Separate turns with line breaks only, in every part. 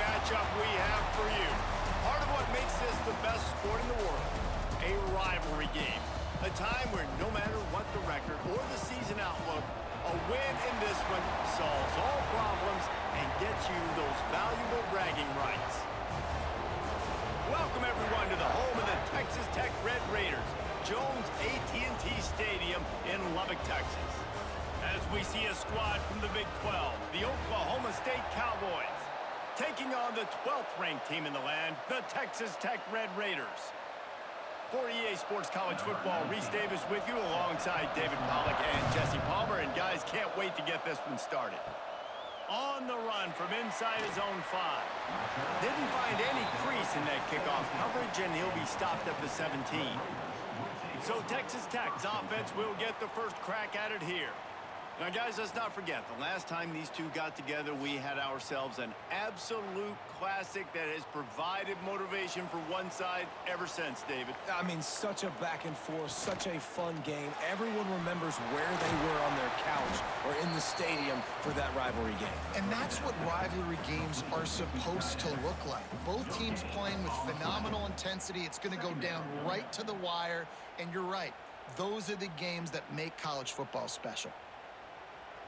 matchup we have for you. Part of what makes this the best sport in the world, a rivalry game. A time where no matter what the record or the season outlook, a win in this one solves all problems and gets you those valuable bragging rights. Welcome everyone to the home of the Texas Tech Red Raiders, Jones AT&T Stadium in Lubbock, Texas. As we see a squad from the Big 12, the Oklahoma State Cowboys, taking on the 12th ranked team in the land, the Texas Tech Red Raiders. For EA Sports College Football, Reese Davis with you alongside David Pollack and Jesse Palmer. And guys, can't wait to get this one started. On the run from inside his own 5. Didn't find any crease in that kickoff coverage, and he'll be stopped at the 17. So Texas Tech's offense will get the first crack at it here. Now, guys, let's not forget, the last time these two got together, we had ourselves an absolute classic that has provided motivation for one side ever since, David.
I mean, such a back and forth, such a fun game. Everyone remembers where they were on their couch or in the stadium for that rivalry game.
And that's what rivalry games are supposed to look like. Both teams playing with phenomenal intensity. It's going to go down right to the wire. And you're right, those are the games that make college football special.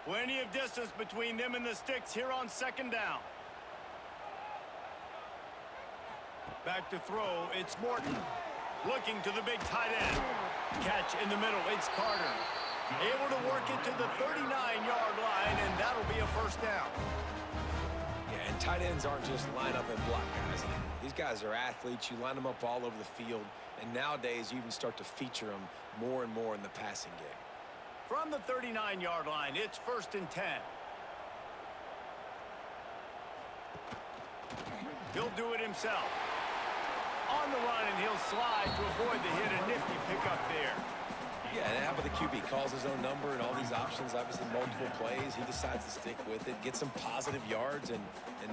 Plenty of distance between them and the sticks here on second down. Back to throw, it's Morton. Looking to the big tight end. Catch in the middle, it's Carter. Able to work it to the 39-yard line, and that'll be a first down.
Yeah, and tight ends aren't just line up and block guys anymore. These guys are athletes. You line them up all over the field, and nowadays you even start to feature them more and more in the passing game.
From the 39-yard line, it's 1st and 10. He'll do it himself. On the run, and he'll slide to avoid the hit. A nifty pickup there.
Yeah, and how about the QB? Calls his own number and all these options, obviously multiple plays. He decides to stick with it, get some positive yards, and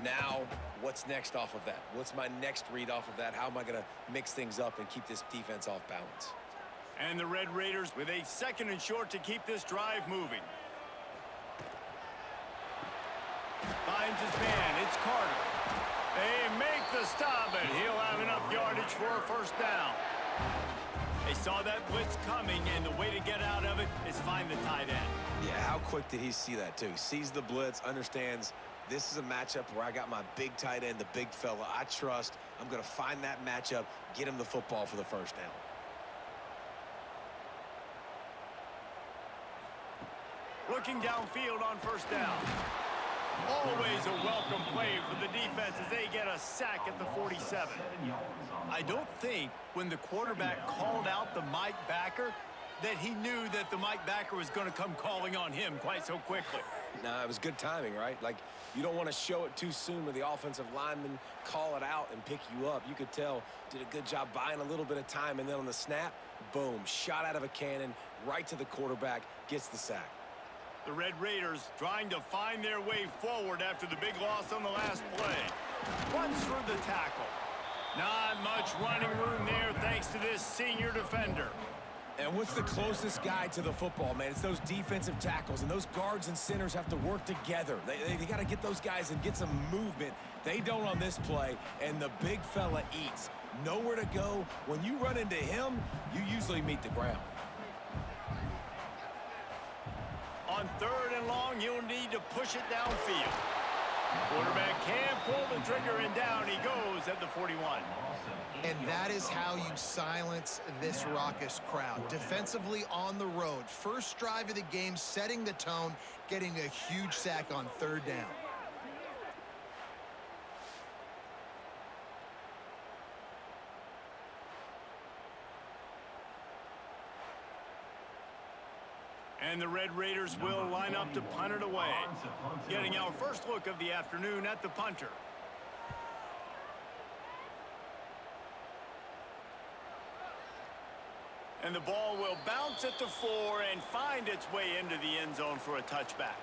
now what's next off of that? What's my next read off of that? How am I going to mix things up and keep this defense off balance?
And the Red Raiders with a 2nd and short to keep this drive moving. Finds his man, it's Carter. They make the stop, and he'll have enough yardage for a first down. They saw that blitz coming, and the way to get out of it is find the tight end.
Yeah, how quick did he see that, too? Sees the blitz, understands this is a matchup where I got my big tight end, the big fella I trust. I'm going to find that matchup, get him the football for the first down.
Looking downfield on first down. Always a welcome play for the defense as they get a sack at the 47. I don't think when the quarterback called out the Mike backer that he knew that the Mike backer was going to come calling on him quite so quickly.
No, it was good timing, right? Like, you don't want to show it too soon where the offensive lineman call it out and pick you up. You could tell, did a good job buying a little bit of time, and then on the snap, boom, shot out of a cannon, right to the quarterback, gets the sack.
The Red Raiders trying to find their way forward after the big loss on the last play. Runs for the tackle. Not much running room there thanks to this senior defender.
And what's the closest guy to the football, man? It's those defensive tackles, and those guards and centers have to work together. They got to get those guys and get some movement. They don't on this play, and the big fella eats. Nowhere to go. When you run into him, you usually meet the ground.
On 3rd and long, he'll need to push it downfield. Quarterback can pull the trigger, and down he goes at the 41.
And that is how you silence this raucous crowd. Defensively on the road. First drive of the game, setting the tone, getting a huge sack on 3rd down.
And the Red Raiders will line up to punt it away. Getting our first look of the afternoon at the punter. And the ball will bounce at the 4 and find its way into the end zone for a touchback.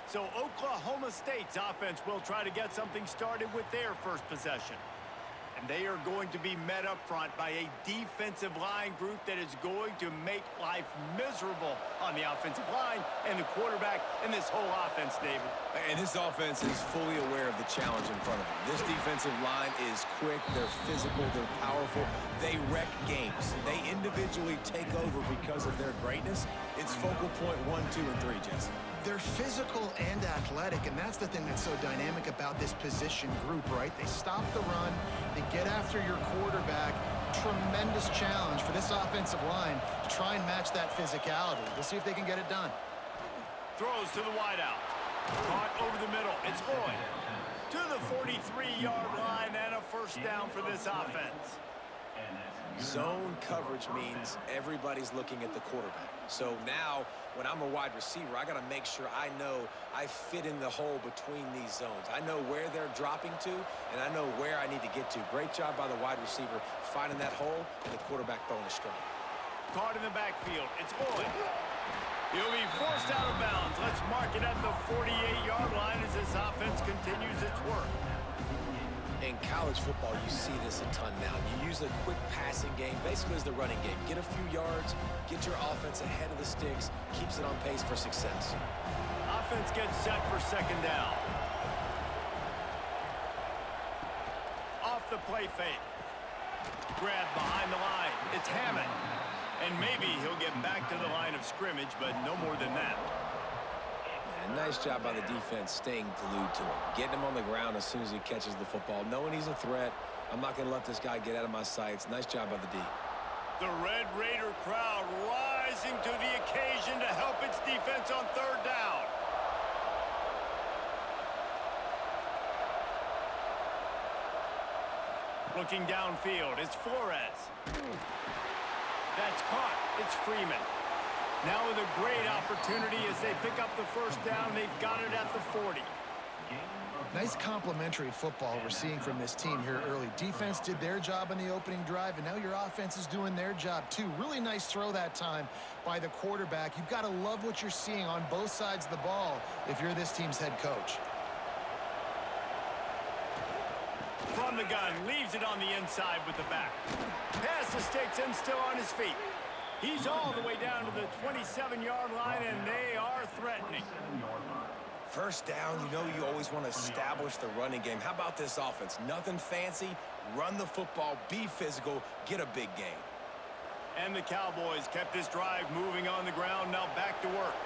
So Oklahoma State's offense will try to get something started with their first possession. And they are going to be met up front by a defensive line group that is going to make life miserable on the offensive line and the quarterback and this whole offense, David.
And this offense is fully aware of the challenge in front of them. This defensive line is quick, they're physical, they're powerful. They wreck games. They individually take over because of their greatness. It's focal point 1, 2, and 3, Jesse.
They're physical and athletic, and that's the thing that's so dynamic about this position group, right? They stop the run, they get after your quarterback. Tremendous challenge for this offensive line to try and match that physicality. We'll see if they can get it done.
Throws to the wideout. Caught over the middle. It's Boyd. To the 43-yard line and a first down for this offense.
Zone coverage means everybody's looking at the quarterback. So now, when I'm a wide receiver, I got to make sure I know I fit in the hole between these zones. I know where they're dropping to, and I know where I need to get to. Great job by the wide receiver finding that hole, and the quarterback throwing a strike.
Caught in the backfield. It's Boyd. He'll be forced out of bounds. Let's mark it at the 48-yard line as this offense continues its work.
In college football, you see this a ton now. You use a quick passing game, basically as the running game. Get a few yards, get your offense ahead of the sticks, keeps it on pace for success.
Offense gets set for second down. Off the play fake. Grab behind the line. It's Hammond. And maybe he'll get back to the line of scrimmage, but no more than that.
And nice job by the defense staying glued to him. Getting him on the ground as soon as he catches the football. Knowing he's a threat, I'm not going to let this guy get out of my sights. Nice job by the D.
The Red Raider crowd rising to the occasion to help its defense on third down. Looking downfield, it's Flores. That's caught. It's Freeman. Now with a great opportunity as they pick up the first down. They've got it at the 40.
Nice complementary football we're seeing from this team here early. Defense did their job on the opening drive, and now your offense is doing their job too. Really nice throw that time by the quarterback. You've got to love what you're seeing on both sides of the ball if you're this team's head coach.
From the gun, leaves it on the inside with the back. Pass the sticks and still on his feet. He's all the way down to the 27-yard line, and they are threatening.
First down, you know you always want to establish the running game. How about this offense? Nothing fancy. Run the football, be physical, get a big gain.
And the Cowboys kept this drive moving on the ground. Now back to work.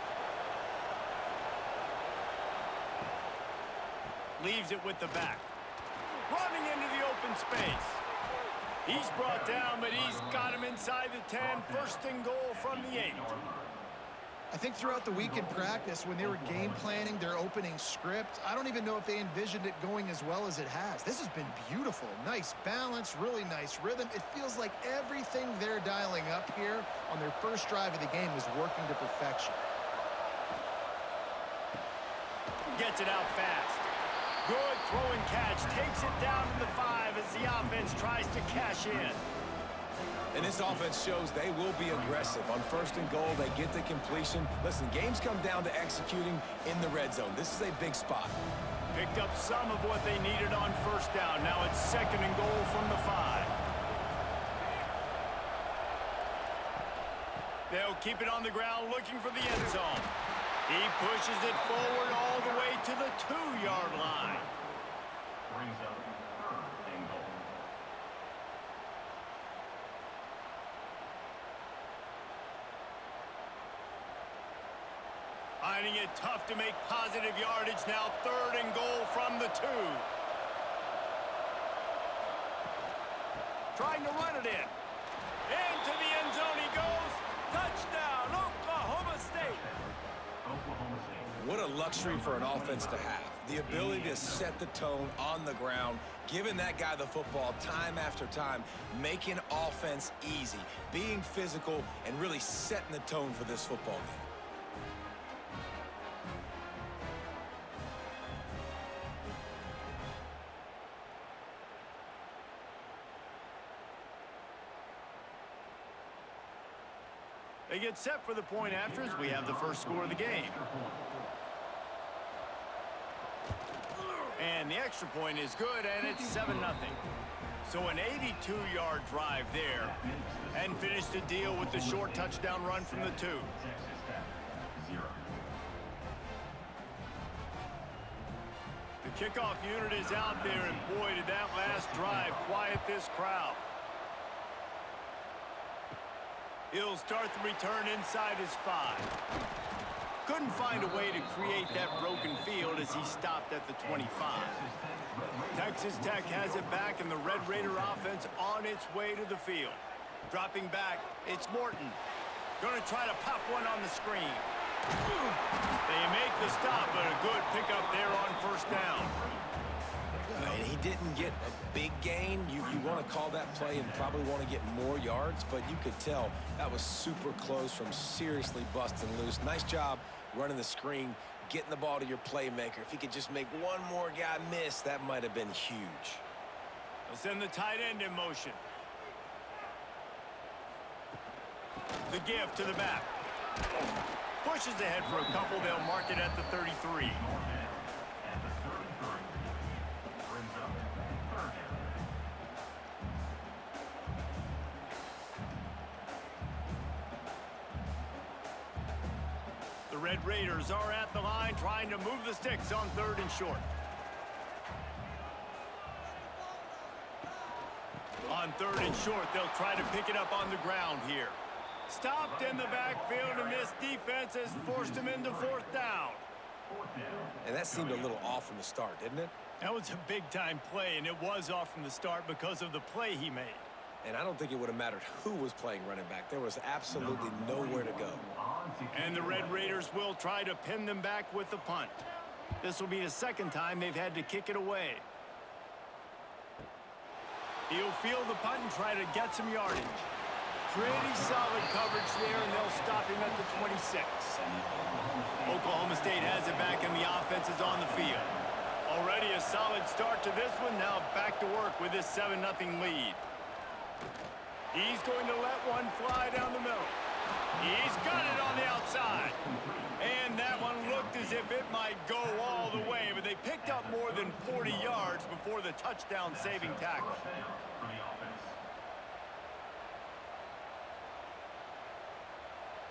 Leaves it with the back. Running into the open space. He's brought down, but he's got him inside the 10. First and goal from the 8.
I think throughout the week in practice, when they were game planning their opening script, I don't even know if they envisioned it going as well as it has. This has been beautiful. Nice balance, really nice rhythm. It feels like everything they're dialing up here on their first drive of the game is working to perfection.
Gets it out fast. Good throw and catch. Takes it down to the 5 as the offense tries to cash in.
And this offense shows they will be aggressive. On first and goal, they get the completion. Listen, games come down to executing in the red zone. This is a big spot.
Picked up some of what they needed on first down. Now it's second and goal from the 5. They'll keep it on the ground looking for the end zone. He pushes it forward all the way to the 2-yard line.
Brings up third and goal.
Finding it tough to make positive yardage now. Third and goal from the 2. Trying to run it in. Into the end zone he goes. Touchdown, Oklahoma State.
What a luxury for an offense to have. The ability to set the tone on the ground, giving that guy the football time after time, making offense easy, being physical, and really setting the tone for this football game.
They get set for the point after as we have the first score of the game. And the extra point is good, and it's 7-0. So an 82-yard drive there, and finished the deal with the short touchdown run from the 2. The kickoff unit is out there, and boy, did that last drive quiet this crowd. He'll start the return inside his 5. Couldn't find a way to create that broken field as he stopped at the 25. Texas Tech has it back, and the Red Raider offense on its way to the field. Dropping back, it's Morton. Going to try to pop one on the screen. They make the stop, but a good pickup there on first down.
And he didn't get a big gain. You want to call that play and probably want to get more yards, but you could tell that was super close from seriously busting loose. Nice job running the screen, getting the ball to your playmaker. If he could just make one more guy miss, that might have been huge.
They'll send the tight end in motion. The give to the back. Pushes ahead for a couple. They'll mark it at the 33. The Red Raiders are at the line trying to move the sticks on 3rd and short. On 3rd and short, they'll try to pick it up on the ground here. Stopped in the backfield, and this defense has forced him into 4th down.
And that seemed a little off from the start, didn't it?
That was a big-time play, and it was off from the start because of the play he made.
And I don't think it would have mattered who was playing running back. There was absolutely nowhere to go.
And the Red Raiders will try to pin them back with the punt. This will be the 2nd time they've had to kick it away. He'll field the punt and try to get some yardage. Pretty solid coverage there, and they'll stop him at the 26. Oklahoma State has it back, and the offense is on the field. Already a solid start to this one. Now back to work with this 7-0 lead. He's going to let one fly down the middle. He's got it on the outside. And that one looked as if it might go all the way, but they picked up more than 40 yards before the touchdown-saving tackle.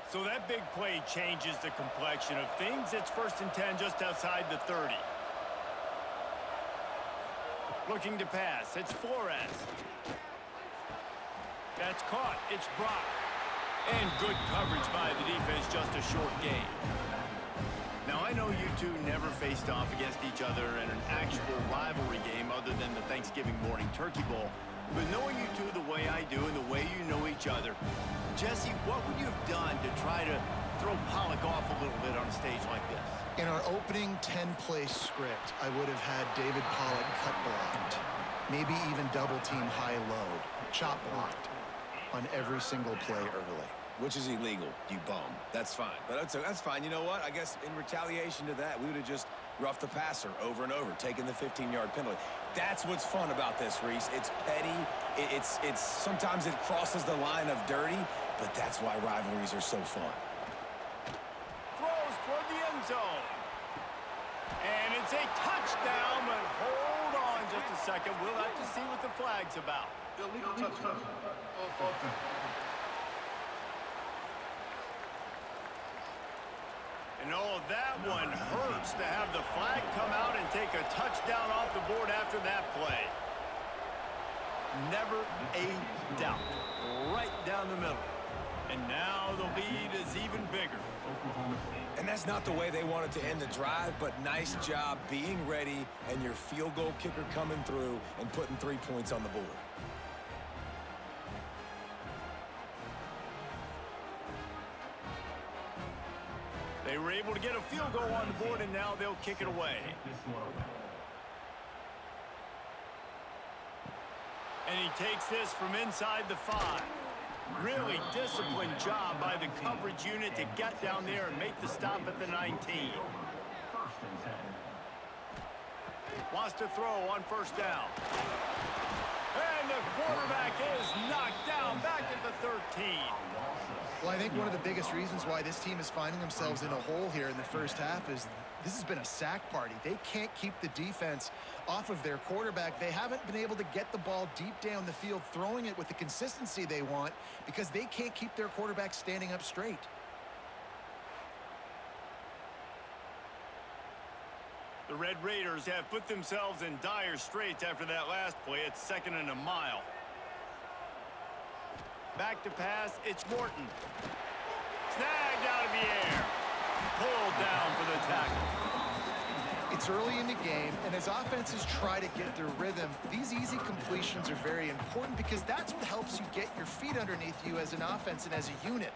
So that big play changes the complexion of things. It's 1st and 10 just outside the 30. Looking to pass. It's Flores. That's caught. It's Brock. And good coverage by the defense, just a short gain. Now, I know you two never faced off against each other in an actual rivalry game other than the Thanksgiving morning Turkey Bowl. But knowing you two the way I do and the way you know each other, Jesse, what would you have done to try to throw Pollock off a little bit on a stage like this?
In our opening 10-play script, I would have had David Pollock cut blocked, maybe even double-team high-load, chop blocked on every single play early.
Which is illegal, you bum. That's fine. But that's fine. You know what? I guess in retaliation to that, we would have just roughed the passer over and over, taking the 15-yard penalty. That's what's fun about this, Reese. It's petty. It's sometimes it crosses the line of dirty, but that's why rivalries are so fun.
Throws toward the end zone. And it's a touchdown, but hold on just a second. We'll have to see what the flag's about.
Illegal touchdown.
And oh, that one hurts to have the flag come out and take a touchdown off the board after that play. Never a doubt. Right down the middle. And now the lead is even bigger.
And that's not the way they wanted to end the drive, but nice job being ready and your field goal kicker coming through and putting 3 points on the board.
They were able to get a field goal on the board, and now they'll kick it away. And he takes this from inside the 5. Really disciplined job by the coverage unit to get down there and make the stop at the 19. Wants to throw on 1st down. And the quarterback is knocked down back at the 13.
Well, I think one of the biggest reasons why this team is finding themselves in a hole here in the first half is this has been a sack party. They can't keep the defense off of their quarterback. They haven't been able to get the ball deep down the field, throwing it with the consistency they want because they can't keep their quarterback standing up straight.
The Red Raiders have put themselves in dire straits after that last play. It's 2nd and a mile. Back to pass, it's Morton. Snagged out of the air. Pulled down for the tackle.
It's early in the game, and as offenses try to get their rhythm, these easy completions are very important because that's what helps you get your feet underneath you as an offense and as a unit.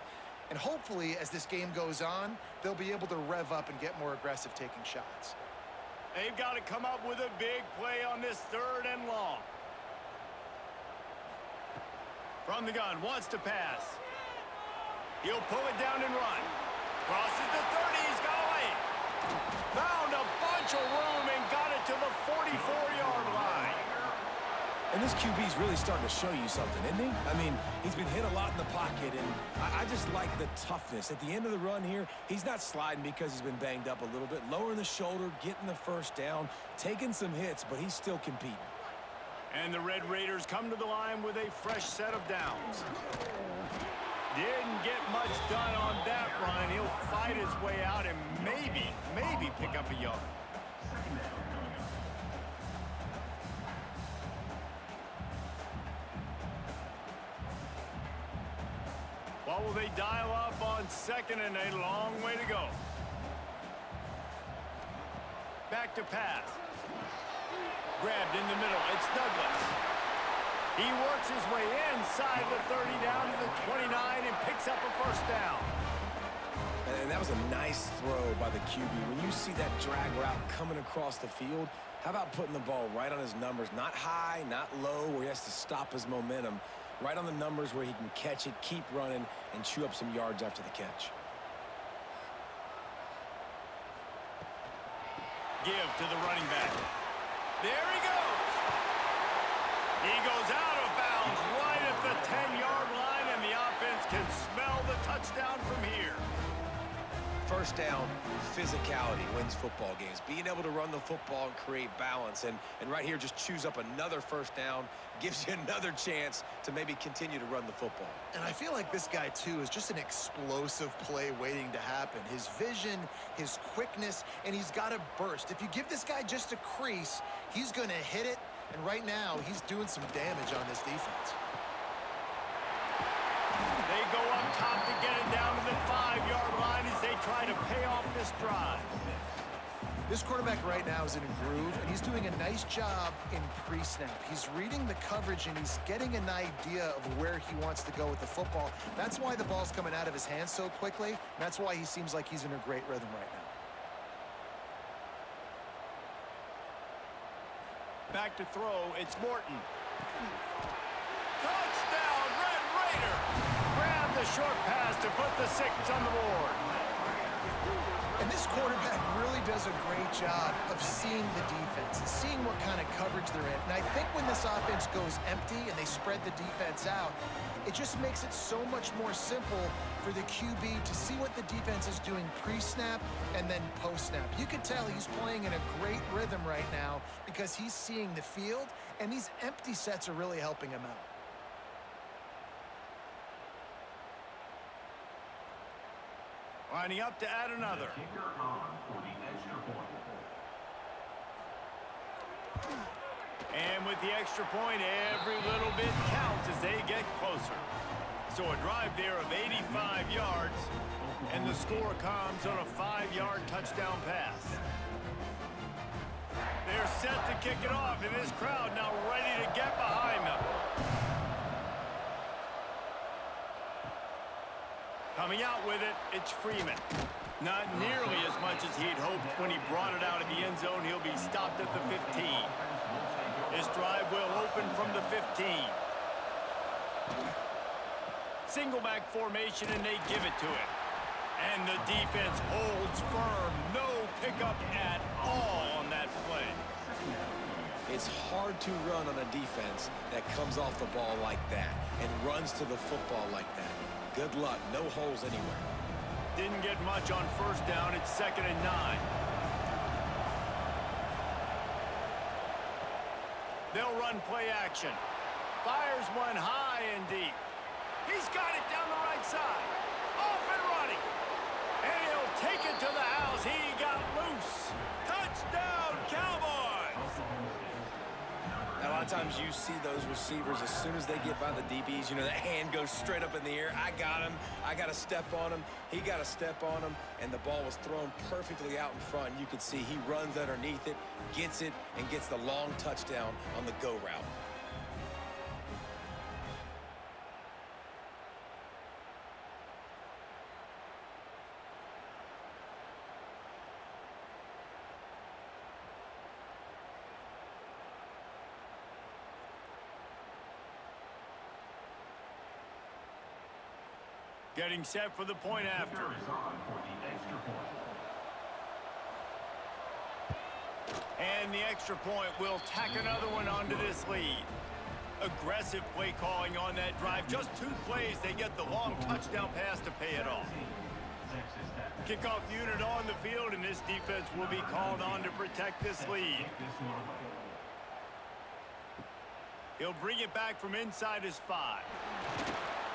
And hopefully, as this game goes on, they'll be able to rev up and get more aggressive taking shots.
They've got to come up with a big play on this 3rd and long. From the gun, wants to pass. He'll pull it down and run. Crosses the 30, he's got away. Found a bunch of room and got it to the 44-yard line.
And this QB's really starting to show you something, isn't he? I mean, he's been hit a lot in the pocket, and I just like the toughness. At the end of the run here, he's not sliding because he's been banged up a little bit. Lowering the shoulder, getting the first down, taking some hits, but he's still competing.
And the Red Raiders come to the line with a fresh set of downs. Didn't get much done on that run. He'll fight his way out and maybe pick up a yard. What will they dial up on 2nd and a long way to go? Back to pass. Grabbed in the middle. It's Douglas. He works his way inside the 30 down to the 29 and picks up a first down.
And that was a nice throw by the QB. When you see that drag route coming across the field, how about putting the ball right on his numbers? Not high, not low, where he has to stop his momentum. Right on the numbers where he can catch it, keep running, and chew up some yards after the catch.
Give to the running back. There he goes. He goes out of bounds right at the 10-yard line, and the offense can smell the touchdown from here.
First down, physicality wins football games. Being able to run the football and create balance. And right here, just choose up another first down, gives you another chance to maybe continue to run the football.
And I feel like this guy, too, is just an explosive play waiting to happen. His vision, his quickness, and he's got a burst. If you give this guy just a crease, he's going to hit it. And right now, he's doing some damage on this defense.
They go up top to get it down to the 5-yard line as they try to pay off this drive.
This quarterback right now is in a groove, and he's doing a nice job in pre-snap. He's reading the coverage, and he's getting an idea of where he wants to go with the football. That's why the ball's coming out of his hands so quickly, and that's why he seems like he's in a great rhythm right now.
Back to throw, it's Morton. Touchdown, Red Raider! Grab the short pass to put the 6 on the board.
And this quarterback really does a great job of seeing the defense and seeing what kind of coverage they're in. And I think when this offense goes empty and they spread the defense out, it just makes it so much more simple for the QB to see what the defense is doing pre-snap and then post-snap. You can tell he's playing in a great rhythm right now because he's seeing the field, and these empty sets are really helping him out.
Lining up to add another.
Kicker on for the extra point.
And with the extra point, every little bit counts as they get closer. So a drive there of 85 yards, and the score comes on a 5-yard touchdown pass. They're set to kick it off, and this crowd now ready to get behind them. Coming out with it, it's Freeman. Not nearly as much as he'd hoped when he brought it out of the end zone. He'll be stopped at the 15. This drive will open from the 15. Single back formation, and they give it to him. And the defense holds firm. No pickup at all on that play.
It's hard to run on a defense that comes off the ball like that and runs to the football like that. Good luck. No holes anywhere.
Didn't get much on first down. It's 2nd and 9. They'll run play action. Fires one high and deep. He's got it down the right side. Off and running. And he'll take it to the house. He got loose. Touchdown, Cowboys!
Now, a lot of times you see those receivers, as soon as they get by the DBs, you know, that hand goes straight up in the air. I got him. I got to step on him. He got to step on him. And the ball was thrown perfectly out in front. You could see he runs underneath it, gets it, and gets the long touchdown on the go route.
Getting set for the point after.
Is on for the extra point.
And the extra point will tack another one onto this lead. Aggressive play calling on that drive. Just 2 plays, they get the long touchdown pass to pay it off. Kickoff unit on the field, and this defense will be called on to protect this lead. He'll bring it back from inside his 5.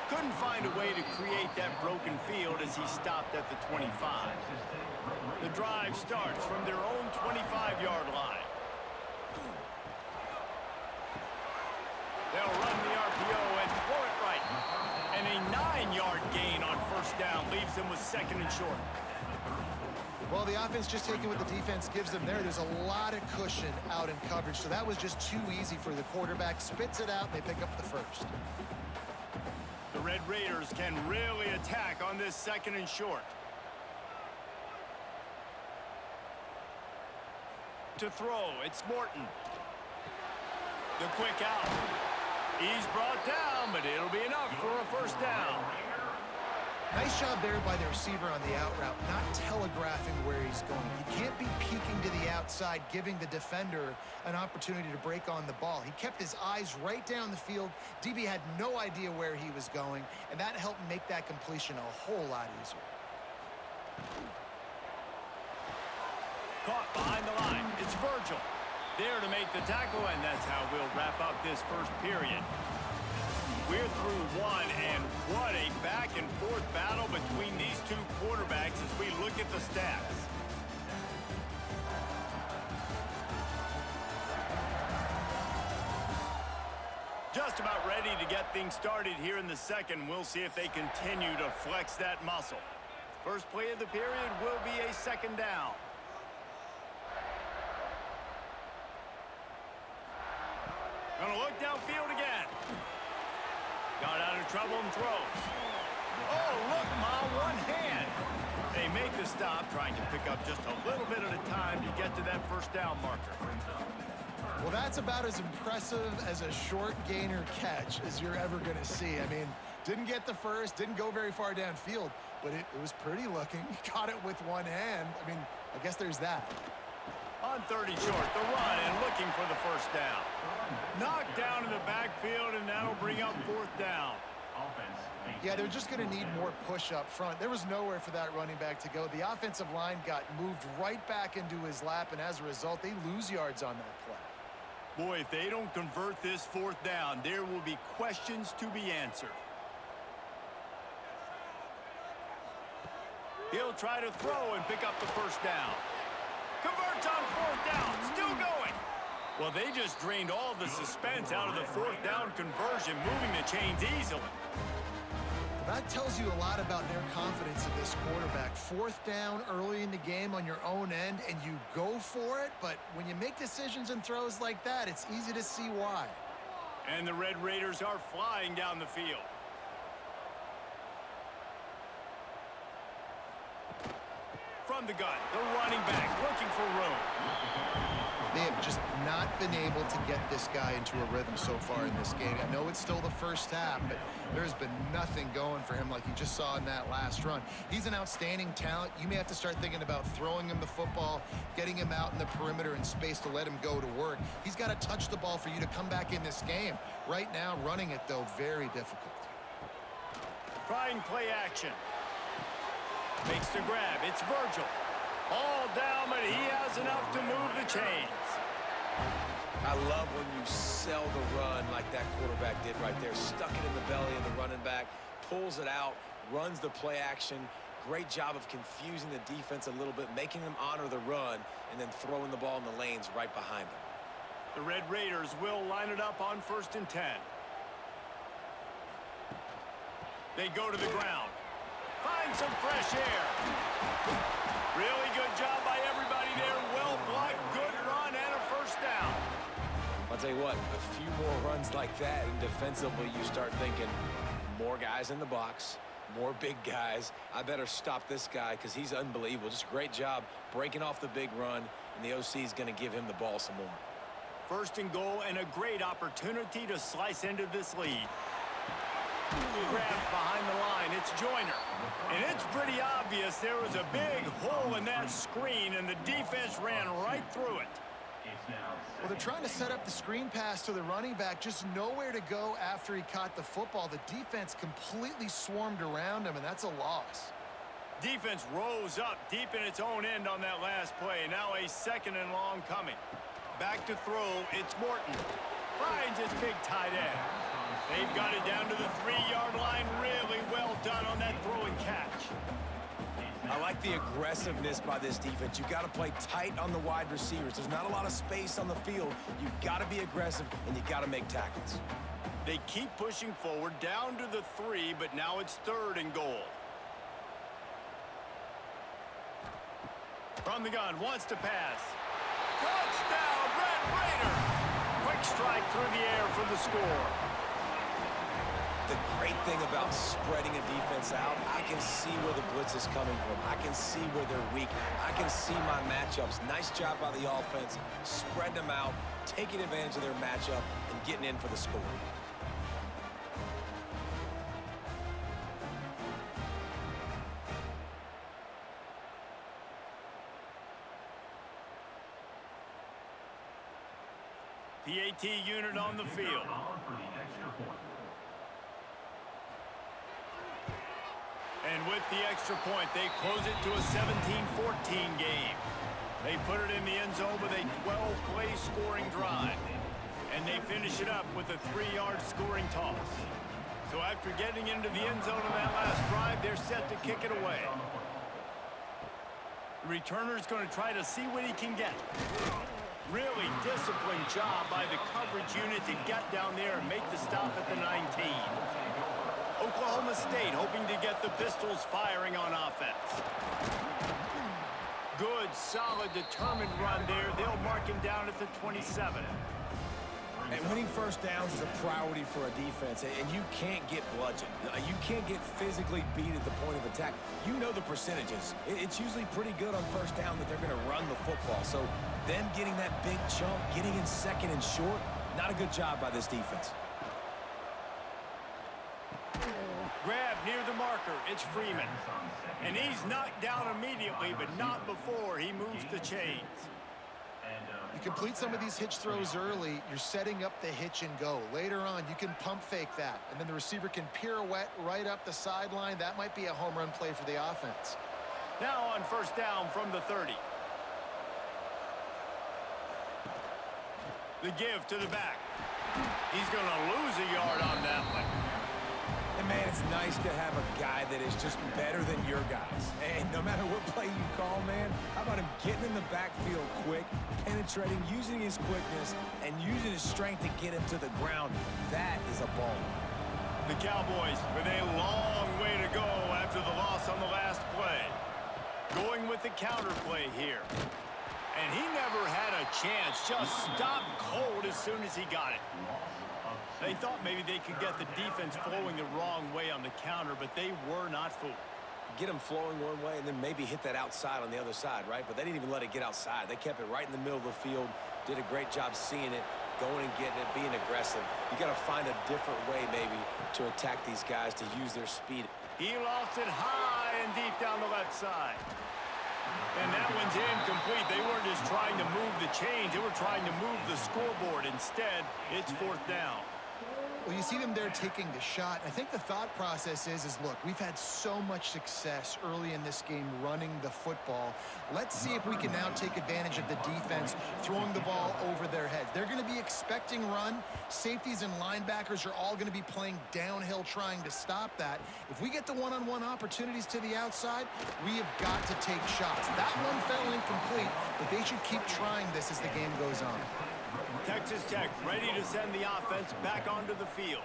Couldn't find a way to create that broken field as he stopped at the 25. The drive starts from their own 25-yard line. They'll run the RPO and throw it right. And a 9-yard gain on first down leaves them with 2nd and short.
Well, the offense just taking what the defense gives them there. There's a lot of cushion out in coverage, so that was just too easy for the quarterback. Spits it out, and they pick up the first.
The Red Raiders can really attack on this 2nd and short. To throw, it's Morton. The quick out. He's brought down, but it'll be enough for a first down.
Nice job there by the receiver on the out route, not telegraphing where he's going. He can't be peeking to the outside, giving the defender an opportunity to break on the ball. He kept his eyes right down the field. DB had no idea where he was going, and that helped make that completion a whole lot easier.
Caught behind the line. It's Virgil. There to make the tackle, and that's how we'll wrap up this first period. We're through one, and what a back-and-forth battle between these 2 quarterbacks as we look at the stats. Just about ready to get things started here in the second. We'll see if they continue to flex that muscle. First play of the period will be a 2nd down. Gonna look downfield again. Got out of trouble and throws. Oh, look, Ma, one hand. They make the stop, trying to pick up just a little bit at a time to get to that first down marker.
Well, that's about as impressive as a short gainer catch as you're ever going to see. I mean, didn't get the first, didn't go very far downfield, but it was pretty looking. He caught it with one hand. I mean, I guess there's that.
On 30 short, the run and looking for the first down. Knocked down in the backfield, and that'll bring up 4th down.
Yeah, they're just going to need more push up front. There was nowhere for that running back to go. The offensive line got moved right back into his lap, and as a result, they lose yards on that play.
Boy, if they don't convert this 4th down, there will be questions to be answered. He'll try to throw and pick up the first down. Converts on 4th down, still going. Well, they just drained all the suspense out of the 4th down conversion, moving the chains easily.
Well, that tells you a lot about their confidence in this quarterback. 4th down early in the game on your own end, and you go for it, but when you make decisions and throws like that, it's easy to see why.
And the Red Raiders are flying down the field. From the gun, the running back looking for room.
They have just not been able to get this guy into a rhythm so far in this game. I know it's still the first half, but there's been nothing going for him like you just saw in that last run. He's an outstanding talent. You may have to start thinking about throwing him the football, getting him out in the perimeter in space to let him go to work. He's got to touch the ball for you to come back in this game. Right now, running it, though, very difficult.
trying play action. Makes the grab. It's Virgil. All down, but he has enough to move the chains.
I love when you sell the run like that quarterback did right there. Stuck it in the belly of the running back, pulls it out, runs the play action. Great job of confusing the defense a little bit, making them honor the run, and then throwing the ball in the lanes right behind them.
The Red Raiders will line it up on 1st and 10. They go to the ground. Find some fresh air. Really good job by everybody there. Well blocked, good run, and a first down.
I'll tell you what, a few more runs like that, and defensively you start thinking, more guys in the box, more big guys. I better stop this guy because he's unbelievable. Just a great job breaking off the big run, and the OC is going to give him the ball some more.
1st and goal, and a great opportunity to slice into this lead. Grab behind the line. It's Joyner. And it's pretty obvious there was a big hole in that screen, and the defense ran right through it.
Well, they're trying to set up the screen pass to the running back. Just nowhere to go after he caught the football. The defense completely swarmed around him, and that's a loss.
Defense rose up deep in its own end on that last play. Now a 2nd and long coming. Back to throw. It's Morton. Finds his big tight end. They've got it down to the 3-yard line. Really well done on that throw and catch.
I like the aggressiveness by this defense. You got to play tight on the wide receivers. There's not a lot of space on the field. You got to be aggressive, and you got to make tackles.
They keep pushing forward down to the 3, but now it's 3rd and goal. From the gun, wants to pass. Touchdown, Red Raiders! Quick strike through the air for the score.
The great thing about spreading a defense out, I can see where the blitz is coming from. I can see where they're weak. I can see my matchups. Nice job by the offense, spreading them out, taking advantage of their matchup, and getting in for the score.
PAT unit on the field. And with the extra point, they close it to a 17-14 game. They put it in the end zone with a 12-play scoring drive. And they finish it up with a 3-yard scoring toss. So after getting into the end zone on that last drive, they're set to kick it away. The returner's going to try to see what he can get. Really disciplined job by the coverage unit to get down there and make the stop at the 19. Oklahoma State hoping to get the Pistols firing on offense. Good, solid, determined run there. They'll mark him down at the 27.
And winning first downs is a priority for a defense, and you can't get bludgeoned. You can't get physically beat at the point of attack. You know the percentages. It's usually pretty good on first down that they're going to run the football. So them getting that big chunk, getting in 2nd and short, not a good job by this defense.
Grab near the marker. It's Freeman. And he's knocked down immediately, but not before he moves the chains.
You complete some of these hitch throws early, you're setting up the hitch and go. Later on, you can pump fake that, and then the receiver can pirouette right up the sideline. That might be a home run play for the offense.
Now on first down from the 30. The give to the back. He's going to lose a yard on that one.
And, man, it's nice to have a guy that is just better than your guys. And no matter what play you call, man, how about him getting in the backfield quick, penetrating, using his quickness, and using his strength to get him to the ground? That is a ball.
The Cowboys with a long way to go after the loss on the last play. Going with the counter play here. And he never had a chance. Just stopped cold as soon as he got it. They thought maybe they could get the defense flowing the wrong way on the counter, but they were not fooled.
Get them flowing one way and then maybe hit that outside on the other side, right? But they didn't even let it get outside. They kept it right in the middle of the field, did a great job seeing it, going and getting it, being aggressive. You got to find a different way maybe to attack these guys, to use their speed.
He lost it high and deep down the left side. And that one's incomplete. They weren't just trying to move the chains. They were trying to move the scoreboard. Instead, it's 4th down.
Well, you see them there taking the shot. I think the thought process is look, we've had so much success early in this game running the football. Let's see if we can now take advantage of the defense throwing the ball over their heads. They're going to be expecting run. Safeties and linebackers are all going to be playing downhill trying to stop that. If we get the one-on-one opportunities to the outside, we have got to take shots. That one fell incomplete, but they should keep trying this as the game goes on.
Texas Tech ready to send the offense back onto the field.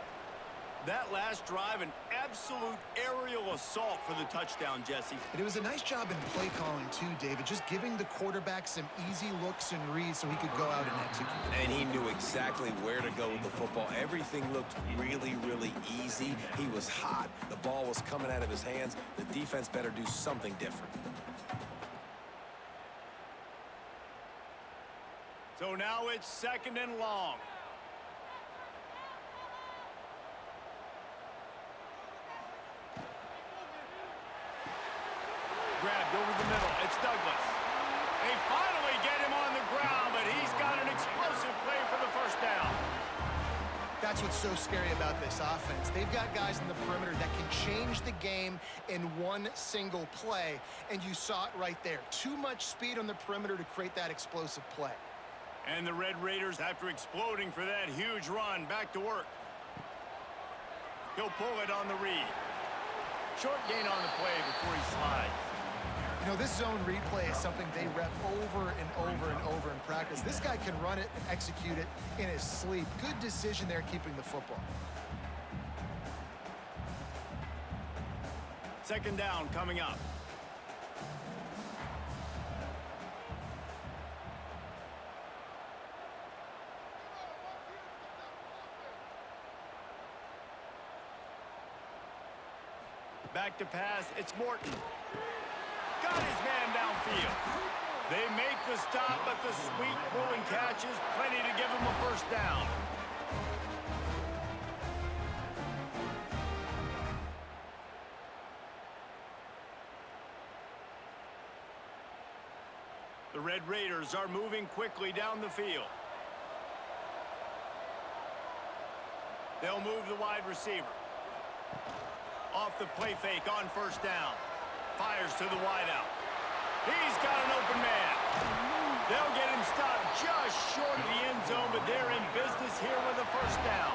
That last drive, an absolute aerial assault for the touchdown, Jesse.
But it was a nice job in play calling too, David, just giving the quarterback some easy looks and reads so he could go out and execute.
And he knew exactly where to go with the football. Everything looked really, really easy. He was hot. The ball was coming out of his hands. The defense better do something different.
So now it's 2nd and long. Grabbed over the middle. It's Douglas. They finally get him on the ground, but he's got an explosive play for the first down.
That's what's so scary about this offense. They've got guys in the perimeter that can change the game in one single play, and you saw it right there. Too much speed on the perimeter to create that explosive play.
And the Red Raiders, after exploding for that huge run, back to work. He'll pull it on the read. Short gain on the play before he slides.
You know, this zone replay is something they rep over and over and over in practice. This guy can run it and execute it in his sleep. Good decision there keeping the football.
2nd down coming up. Back to pass, it's Morton. Got his man downfield. They make the stop, but the sweet pulling catch is plenty to give him a first down. The Red Raiders are moving quickly down the field. They'll move the wide receiver. Off the play fake on 1st down. Fires to the wideout. He's got an open man. They'll get him stopped just short of the end zone, but they're in business here with a 1st down.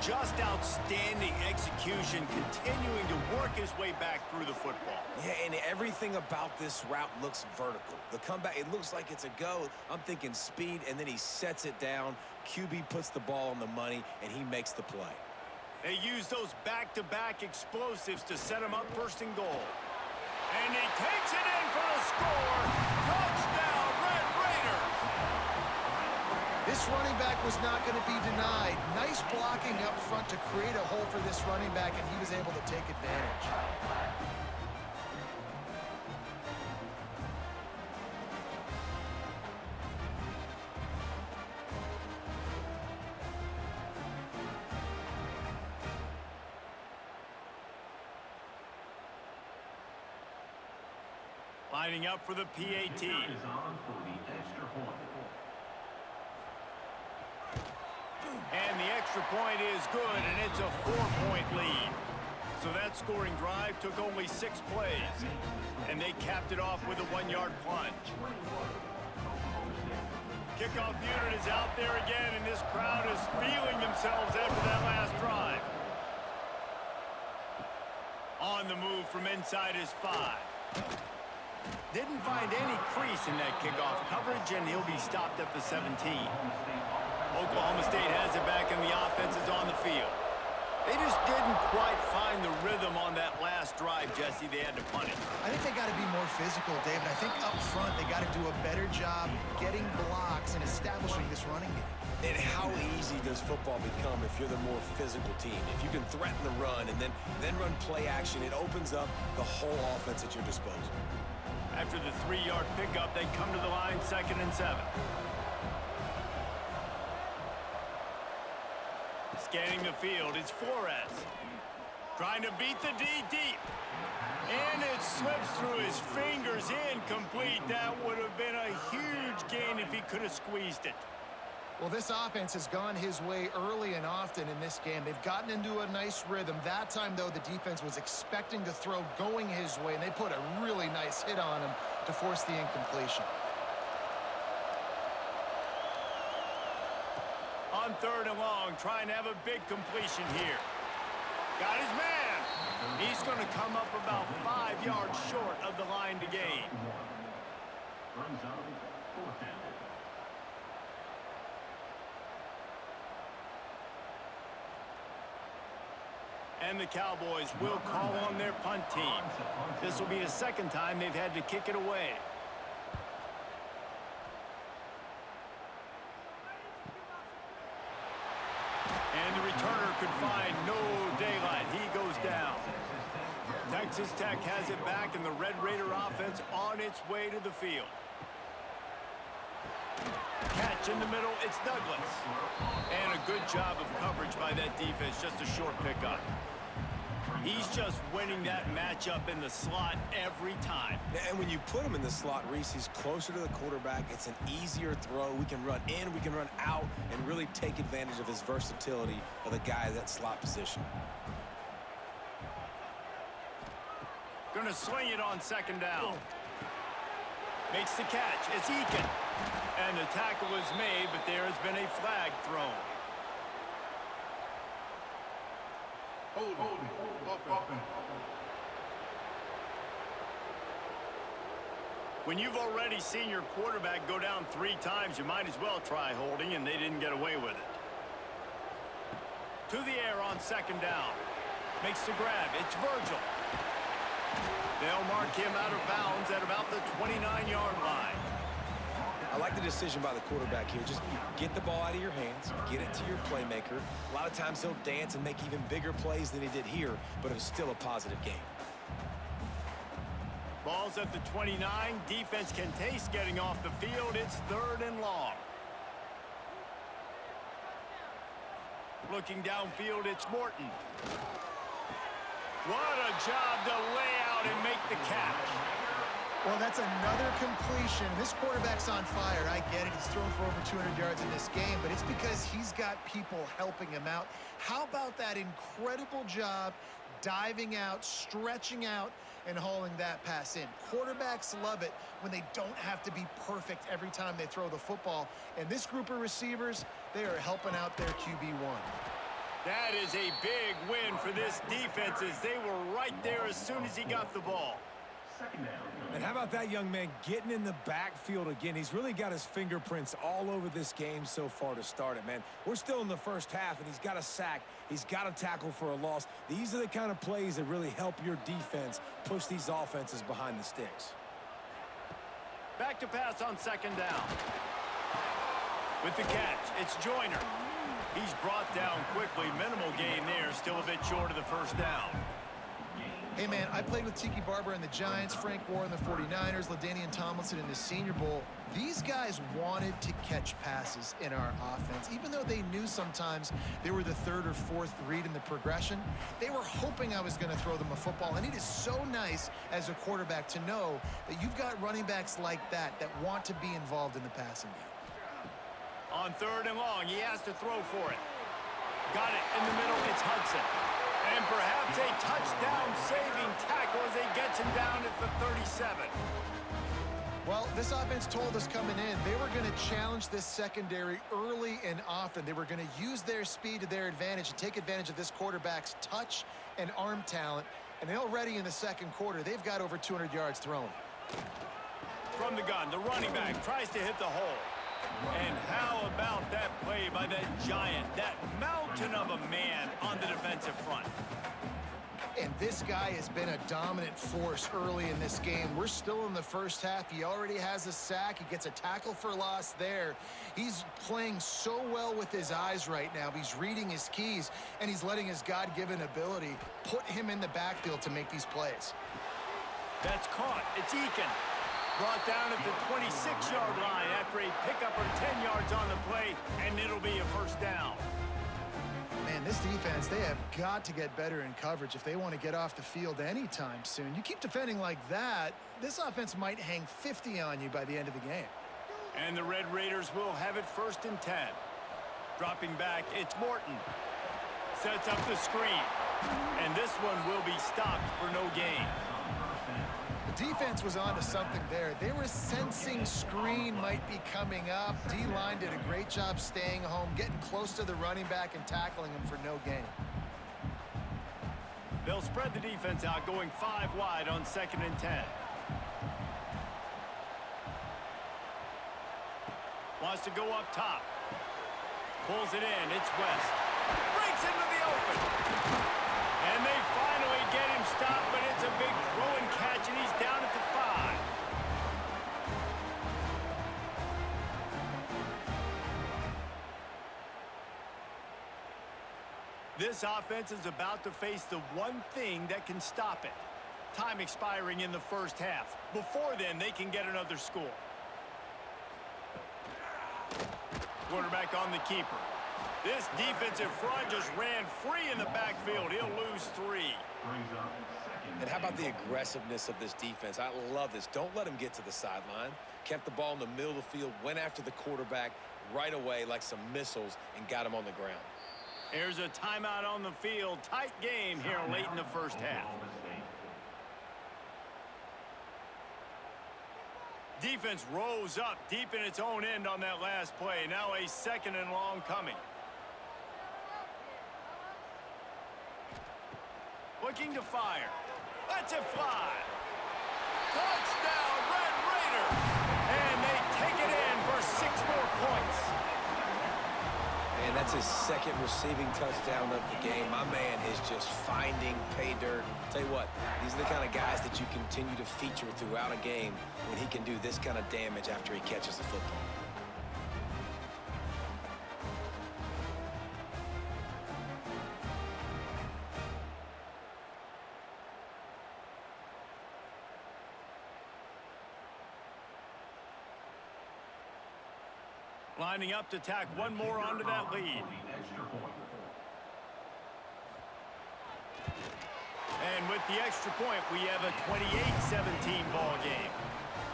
Just outstanding execution, continuing to work his way back through the football.
Yeah, and everything about this route looks vertical. The comeback, it looks like it's a go. I'm thinking speed, and then he sets it down. QB puts the ball on the money, and he makes the play.
They use those back-to-back explosives to set him up 1st and goal. And he takes it in for a score. Touchdown, Red Raiders!
This running back was not going to be denied. Nice blocking up front to create a hole for this running back, and he was able to take advantage.
Lining up for the PAT.
Is on for the extra point.
And the extra point is good, and it's a 4-point lead. So that scoring drive took only 6 plays, and they capped it off with a 1-yard plunge. Kickoff unit is out there again, and this crowd is feeling themselves after that last drive. On the move from inside his 5. Didn't find any crease in that kickoff coverage, and he'll be stopped at the 17. Oklahoma State has it back, and the offense is on the field. They just didn't quite find the rhythm on that last drive, Jesse. They had to punt it.
I think they got to be more physical, David. I think up front they got to do a better job getting blocks and establishing this running game.
And how easy does football become if you're the more physical team? If you can threaten the run and then run play action, it opens up the whole offense at your disposal.
After the 3-yard pickup, they come to the line 2nd and 7. Scanning the field, it's Flores. Trying to beat the D deep. And it slips through his fingers, incomplete. That would have been a huge gain if he could have squeezed it.
Well, this offense has gone his way early and often in this game. They've gotten into a nice rhythm. That time, though, the defense was expecting to throw going his way, and they put a really nice hit on him to force the incompletion.
On 3rd and long, trying to have a big completion here. Got his man. He's going to come up about 5 yards short of the line to gain.
Runs on 4th down.
And the Cowboys will call on their punt team. This will be the 2nd time they've had to kick it away. And the returner could find no daylight. He goes down. Texas Tech has it back, and the Red Raider offense on its way to the field. Catch in the middle, it's Douglas. And a good job of coverage by that defense, just a short pickup. He's just winning that matchup in the slot every time.
And when you put him in the slot, Reese, he's closer to the quarterback. It's an easier throw. We can run in, we can run out, and really take advantage of his versatility of the guy at that slot position.
Gonna swing it on 2nd down. Makes the catch. It's Eakin. And the tackle is made, but there has been a flag thrown. When you've already seen your quarterback go down 3 times, you might as well try holding, and they didn't get away with it. To the air on 2nd down. Makes the grab. It's Virgil. They'll mark him out of bounds at about the 29-yard line.
I like the decision by the quarterback here. Just get the ball out of your hands, get it to your playmaker. A lot of times he'll dance and make even bigger plays than he did here, but it was still a positive game.
Ball's at the 29. Defense can taste getting off the field. It's 3rd and long. Looking downfield, it's Morton. What a job to lay out and make the catch.
Well, that's another completion. This quarterback's on fire. I get it. He's thrown for over 200 yards in this game, but it's because he's got people helping him out. How about that incredible job diving out, stretching out, and hauling that pass in? Quarterbacks love it when they don't have to be perfect every time they throw the football. And this group of receivers, they are helping out their QB1.
That is a big win for this defense, as they were right there as soon as he got the ball.
2nd down.
And how about that young man getting in the backfield again? He's really got his fingerprints all over this game so far to start it, man. We're still in the 1st half, and he's got a sack. He's got a tackle for a loss. These are the kind of plays that really help your defense push these offenses behind the sticks.
Back to pass on 2nd down. With the catch, it's Joyner. He's brought down quickly. Minimal gain there, still a bit short of the 1st down.
Hey, man, I played with Tiki Barber and the Giants, Frank Warren the 49ers, LaDainian Tomlinson in the Senior Bowl. These guys wanted to catch passes in our offense. Even though they knew sometimes they were the 3rd or 4th read in the progression, they were hoping I was going to throw them a football. And it is so nice as a quarterback to know that you've got running backs like that want to be involved in the passing game.
On 3rd and long, he has to throw for it. Got it in the middle, it's Hudson. And perhaps a touchdown-saving tackle as he gets him down at the 37.
Well, this offense told us coming in they were going to challenge this secondary early and often. They were going to use their speed to their advantage and take advantage of this quarterback's touch and arm talent. And already in the 2nd quarter, they've got over 200 yards thrown.
From the gun, the running back tries to hit the hole. And how about that play by that giant, that mountain of a man on the defensive front?
And this guy has been a dominant force early in this game. We're still in the 1st half. He already has a sack. He gets a tackle for loss there. He's playing so well with his eyes right now. He's reading his keys, and he's letting his God-given ability put him in the backfield to make these plays.
That's caught. It's Eakin. Brought down at the 26-yard line after a pickup of 10 yards on the play, and it'll be a 1st down.
Man, this defense, they have got to get better in coverage if they want to get off the field anytime soon. You keep defending like that, this offense might hang 50 on you by the end of the game.
And the Red Raiders will have it 1st and 10. Dropping back, it's Morton. Sets up the screen. And this one will be stopped for no gain.
The defense was onto something there. They were sensing screen might be coming up. D-line did a great job staying home, getting close to the running back and tackling him for no gain.
They'll spread the defense out, going 5 wide on 2nd and 10. Wants to go up top. Pulls it in. It's West. Breaks into the open. And they finally get him stopped, but it's a big throw and catch, and he's down at the 5. This offense is about to face the one thing that can stop it. Time expiring in the first half. Before then, they can get another score. Quarterback on the keeper. This defensive front just ran free in the backfield. He'll lose 3.
And how about the aggressiveness of this defense? I love this. Don't let him get to the sideline. Kept the ball in the middle of the field, went after the quarterback right away like some missiles and got him on the ground.
Here's a timeout on the field. Tight game here late in the first half. Defense rose up deep in its own end on that last play. Now a 2nd and long coming. Looking to fire. Lets it fly. Touchdown, Red Raiders! And they take it in for 6 more points.
And that's his 2nd receiving touchdown of the game. My man is just finding pay dirt. Tell you what, these are the kind of guys that you continue to feature throughout a game when he can do this kind of damage after he catches the football.
Lining up to tack one more onto that lead. And with the extra point, we have a 28-17 ball game.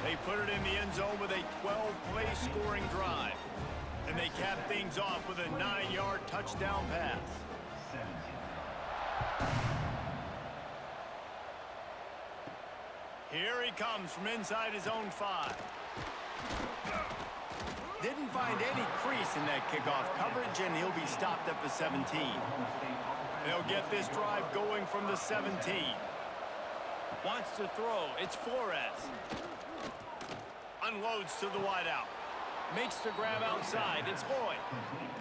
They put it in the end zone with a 12-play scoring drive. And they cap things off with a 9-yard touchdown pass. Here he comes from inside his own 5. Didn't find any crease in that kickoff coverage, and he'll be stopped at the 17. They'll get this drive going from the 17. Wants to throw. It's Flores. Unloads to the wideout. Makes the grab outside. It's Lloyd.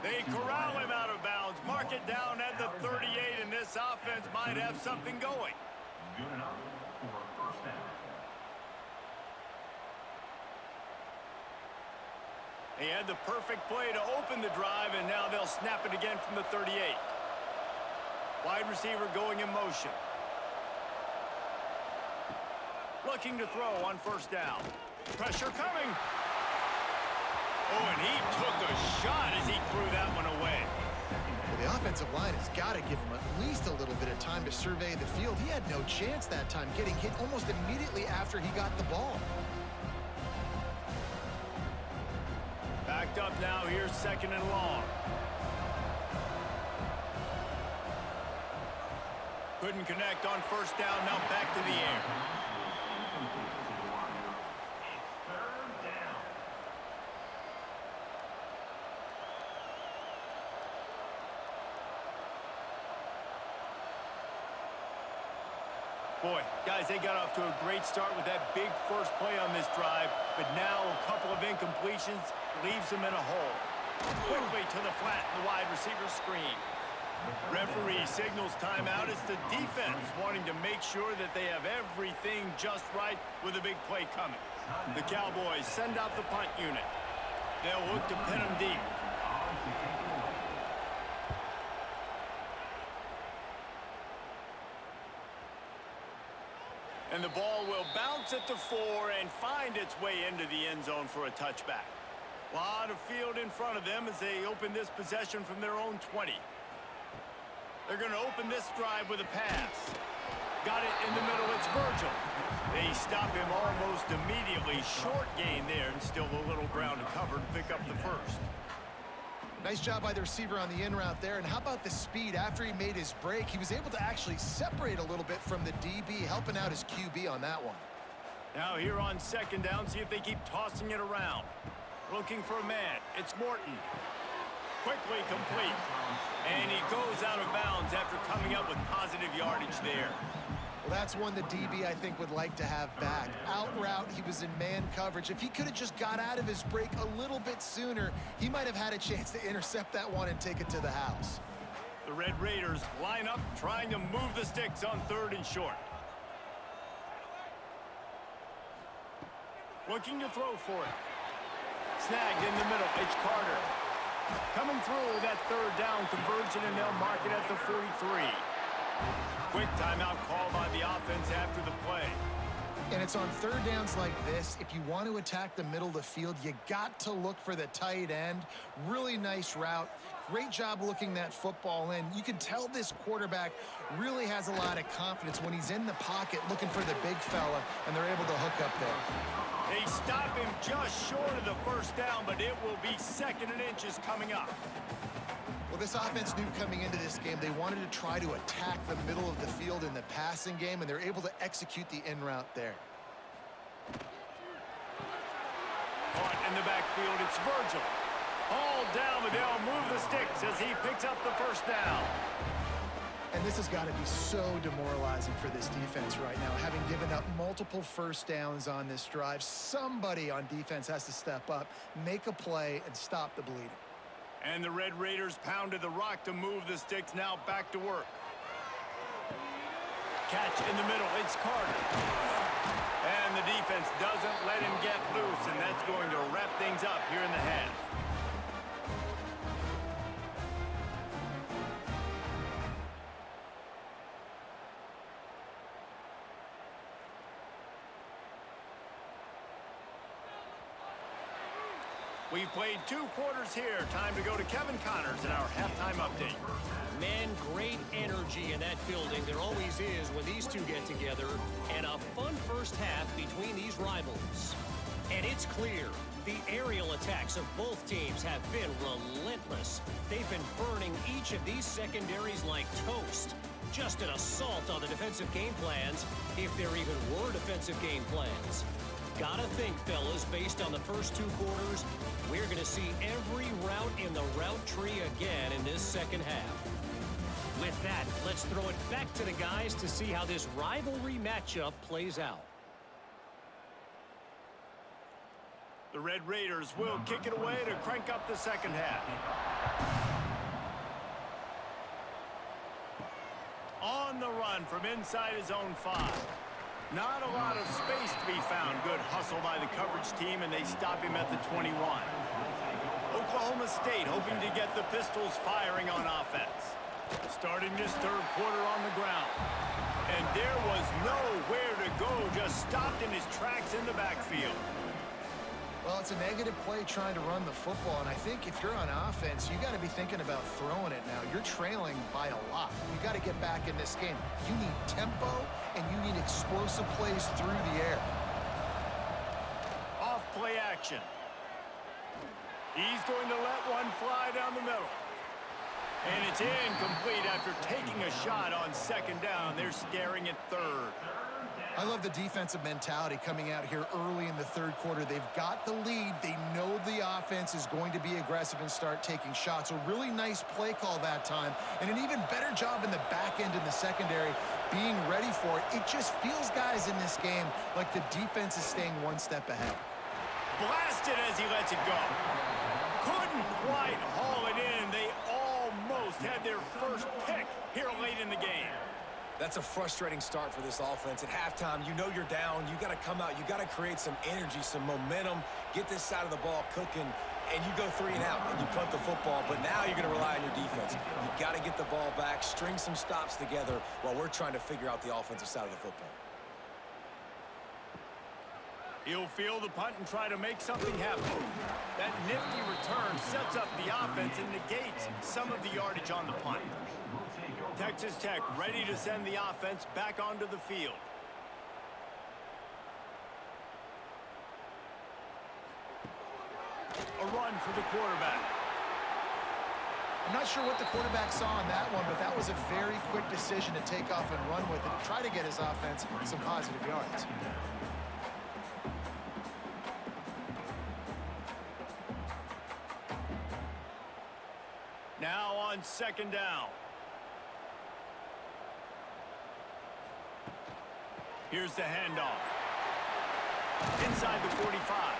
They corral him out of bounds. Mark it down at the 38, and this offense might have something going.
Good enough for a first down.
He had the perfect play to open the drive, and now they'll snap it again from the 38. Wide receiver going in motion. Looking to throw on 1st down. Pressure coming. Oh, and he took a shot as he threw that one away.
Well, the offensive line has got to give him at least a little bit of time to survey the field. He had no chance that time, getting hit almost immediately after he got the ball.
Backed up now, here's 2nd and long. Couldn't connect on 1st down, now back to the air.
Third down.
Boy, guys, they got off to a great start with that big first play on this drive, but now a couple of incompletions leaves them in a hole. Quickly to the flat, the wide receiver screen. Referee signals timeout. It's the defense wanting to make sure that they have everything just right with a big play coming. The Cowboys send out the punt unit. They'll look to pin them deep. And the ball will bounce at the 4 and find its way into the end zone for a touchback. A lot of field in front of them as they open this possession from their own 20. They're going to open this drive with a pass. Got it in the middle. It's Virgil. They stop him almost immediately. Short gain there and still a little ground to cover to pick up the 1st.
Nice job by the receiver on the in route there. And how about the speed? After he made his break, he was able to actually separate a little bit from the DB, helping out his QB on that one.
Now here on second down, see if they keep tossing it around. Looking for a man. It's Morton. Quickly complete. And he goes out of bounds after coming up with positive yardage there.
Well, that's one the DB, I think, would like to have back. Out route, he was in man coverage. If he could have just got out of his break a little bit sooner, he might have had a chance to intercept that one and take it to the house.
The Red Raiders line up, trying to move the sticks on 3rd and short. Looking to throw for it. Snagged in the middle. It's Carter. Coming through with that 3rd down conversion, and they'll mark it at the 43. Quick timeout call by the offense after the play.
And it's on 3rd downs like this. If you want to attack the middle of the field, you got to look for the tight end. Really nice route. Great job looking that football in. You can tell this quarterback really has a lot of confidence when he's in the pocket looking for the big fella, and they're able to hook up there.
They stop him just short of the 1st down, but it will be 2nd and inches coming up.
Well, this offense knew coming into this game they wanted to try to attack the middle of the field in the passing game, and they're able to execute the in route there.
Caught in the backfield, it's Virgil. All down, but they'll move the sticks as he picks up the 1st down.
And this has got to be so demoralizing for this defense right now. Having given up multiple 1st downs on this drive, somebody on defense has to step up, make a play, and stop the bleeding.
And the Red Raiders pounded the rock to move the sticks, now back to work. Catch in the middle, it's Carter. And the defense doesn't let him get loose, and that's going to wrap things up here in the half. We've played 2 quarters here. Time to go to Kevin Connors in our halftime update.
Man, great energy in that building. There always is when these two get together. And a fun 1st half between these rivals. And it's clear, the aerial attacks of both teams have been relentless. They've been burning each of these secondaries like toast. Just an assault on the defensive game plans, if there even were defensive game plans. Gotta think, fellas, based on the first 2 quarters, we're going to see every route in the route tree again in this 2nd half. With that, let's throw it back to the guys to see how this rivalry matchup plays out.
The Red Raiders will kick it away to crank up the 2nd half. On the run from inside his own 5. Not a lot of space to be found. Good hustle by the coverage team, and they stop him at the 21. Oklahoma State hoping to get the Pistols firing on offense. Starting this 3rd quarter on the ground. And there was nowhere to go, just stopped in his tracks in the backfield.
Well, it's a negative play trying to run the football, and I think if you're on offense, you got to be thinking about throwing it now. You're trailing by a lot. You got to get back in this game. You need tempo, and you need explosive plays through the air.
Off play action. He's going to let one fly down the middle. And it's incomplete after taking a shot on 2nd down. They're staring at 3rd.
I love the defensive mentality coming out here early in the 3rd quarter. They've got the lead. They know the offense is going to be aggressive and start taking shots. A really nice play call that time, and an even better job in the back end in the secondary being ready for it. It just feels, guys, in this game like the defense is staying 1 step ahead.
Blasted as he lets it go. Couldn't quite haul it in. They almost had their 1st pick here late in the game.
That's a frustrating start for this offense. At halftime, you know you're down. You got to come out. You got to create some energy, some momentum, get this side of the ball cooking, and you go 3 and out, and you punt the football. But now you're going to rely on your defense. You got to get the ball back, string some stops together while we're trying to figure out the offensive side of the football.
He'll field the punt and try to make something happen. That nifty return sets up the offense and negates some of the yardage on the punt. Texas Tech ready to send the offense back onto the field. A run for the quarterback.
I'm not sure what the quarterback saw on that one, but that was a very quick decision to take off and run with it to try to get his offense some positive yards.
Now on second down. Here's the handoff. Inside the 45.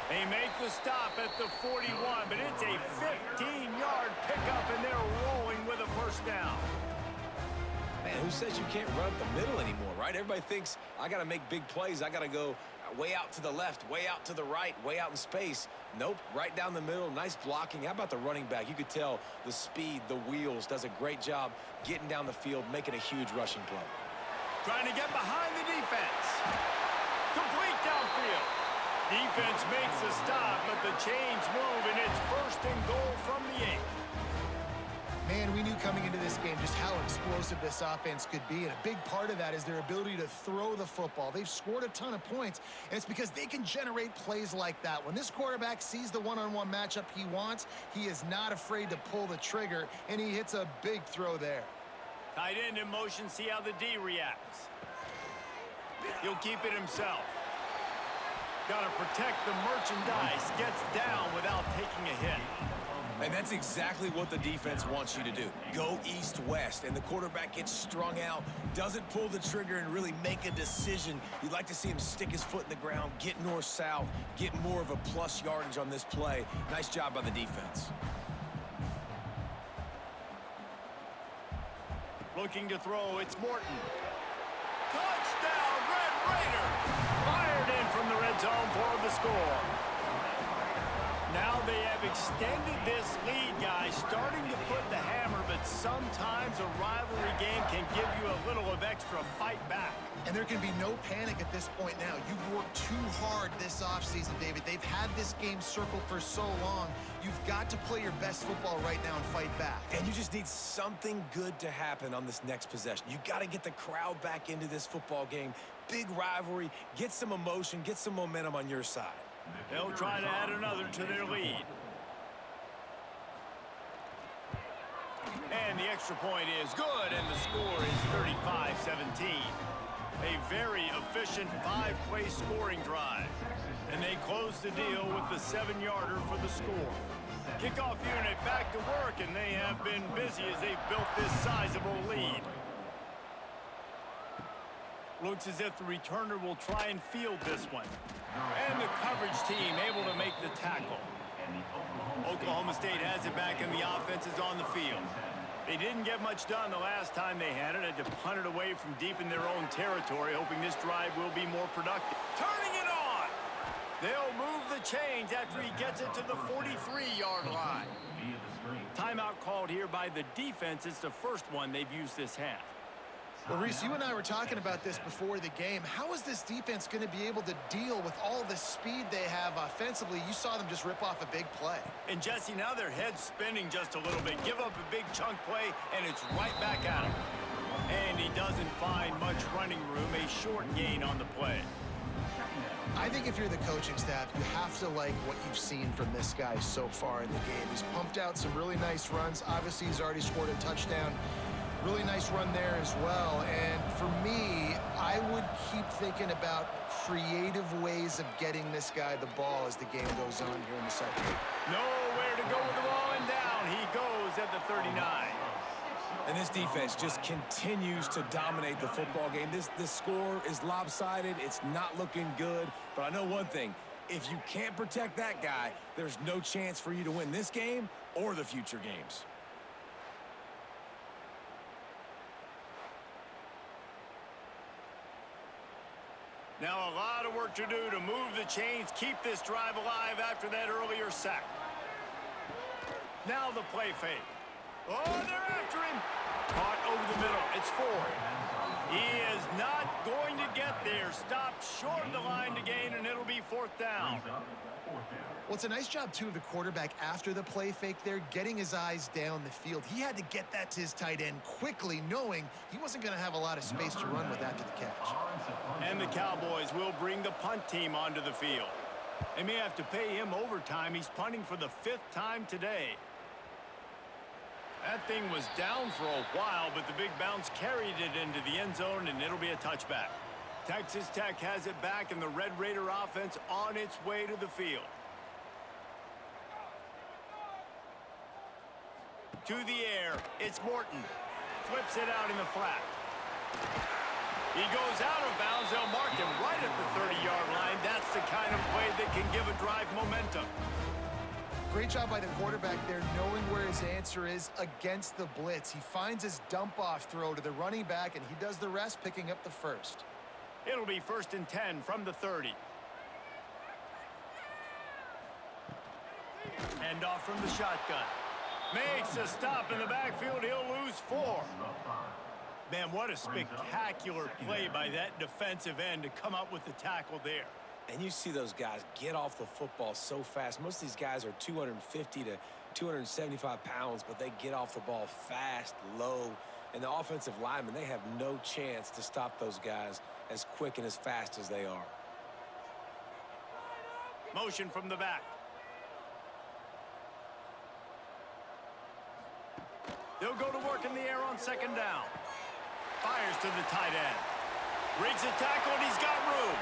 They make the stop at the 41, but it's a 15-yard pickup, and they're rolling with a first down.
Man, who says you can't run up the middle anymore, right? Everybody thinks I got to make big plays. I got to go way out to the left, way out to the right, way out in space. Nope, right down the middle. Nice blocking. How about the running back? You could tell the speed, the wheels, does a great job getting down the field, making a huge rushing play.
Trying to get behind the defense. Complete downfield. Defense makes the stop, but the chains move, and it's first and goal from the 8.
Man, we knew coming into this game just how explosive this offense could be, and a big part of that is their ability to throw the football. They've scored a ton of points, and it's because they can generate plays like that. When this quarterback sees the one-on-one matchup he wants, he is not afraid to pull the trigger, and he hits a big throw there.
Tight end in motion, see how the D reacts. He'll keep it himself. Got to protect the merchandise. Gets down without taking a hit.
And that's exactly what the defense wants you to do. Go east-west, and the quarterback gets strung out, doesn't pull the trigger and really make a decision. You'd like to see him stick his foot in the ground, get north-south, get more of a plus yardage on this play. Nice job by the defense.
Looking to throw, it's Morton. Touchdown, Red Raiders! Fired in from the red zone for the score. Now they have extended this lead, guys, starting to put the hammer, but sometimes a rivalry game can give you a little of extra fight back.
And there can be no panic at this point now. You've worked too hard this offseason, David. They've had this game circled for so long. You've got to play your best football right now and fight back.
And you just need something good to happen on this next possession. You got to get the crowd back into this football game. Big rivalry, get some emotion, get some momentum on your side.
They'll try to add another to their lead. And the extra point is good, and the score is 35-17. A very efficient 5-play scoring drive. And they close the deal with the 7-yarder for the score. Kickoff unit back to work, and they have been busy as they've built this sizable lead. Looks as if the returner will try and field this one. And the coverage team able to make the tackle. Oklahoma State has it back, and the offense is on the field. They didn't get much done the last time they had to punt it away from deep in their own territory, hoping this drive will be more productive. Turning it on! They'll move the chains after he gets it to the 43-yard line. Timeout called here by the defense. It's the first one they've used this half.
Well, Reese, you and I were talking about this before the game. How is this defense going to be able to deal with all the speed they have offensively? You saw them just rip off a big play.
And, Jesse, now their head's spinning just a little bit. Give up a big chunk play, and it's right back at him. And he doesn't find much running room. A short gain on the play.
I think if you're the coaching staff, you have to like what you've seen from this guy so far in the game. He's pumped out some really nice runs. Obviously, he's already scored a touchdown. Really nice run there as well. And for me, I would keep thinking about creative ways of getting this guy the ball as the game goes on here in the second.
Nowhere to go with the ball, and down he goes at the 39.
And this defense just continues to dominate the football game. This score is lopsided. It's not looking good. But I know one thing. If you can't protect that guy, there's no chance for you to win this game or the future games.
Now a lot of work to do to move the chains, keep this drive alive after that earlier sack. Now the play fake. Oh, they're after him. Caught over the middle. It's Ford. He is not going to get there. Stopped short of the line to gain, and it'll be fourth down.
Well, it's a nice job, too, of the quarterback after the play fake there, getting his eyes down the field. He had to get that to his tight end quickly, knowing he wasn't going to have a lot of space to run with after the catch.
And the Cowboys will bring the punt team onto the field. They may have to pay him overtime. He's punting for the 5th time today. That thing was down for a while, but the big bounce carried it into the end zone, and it'll be a touchback. Texas Tech has it back, and the Red Raider offense on its way to the field. To the air, it's Morton. Flips it out in the flat. He goes out of bounds. They'll mark him right at the 30-yard line. That's the kind of play that can give a drive momentum.
Great job by the quarterback there, knowing where his answer is against the blitz. He finds his dump-off throw to the running back, and he does the rest, picking up the first.
It'll be 1st and 10 from the 30. Hand off from the shotgun. Makes a stop in the backfield. He'll lose 4. Man, what a spectacular play by that defensive end to come up with the tackle there.
And you see those guys get off the football so fast. Most of these guys are 250 to 275 pounds, but they get off the ball fast, low. And the offensive linemen, they have no chance to stop those guys as quick and as fast as they are.
Motion from the back. They'll go to work in the air on 2nd down. Fires to the tight end. Rigs a tackle, and he's got room.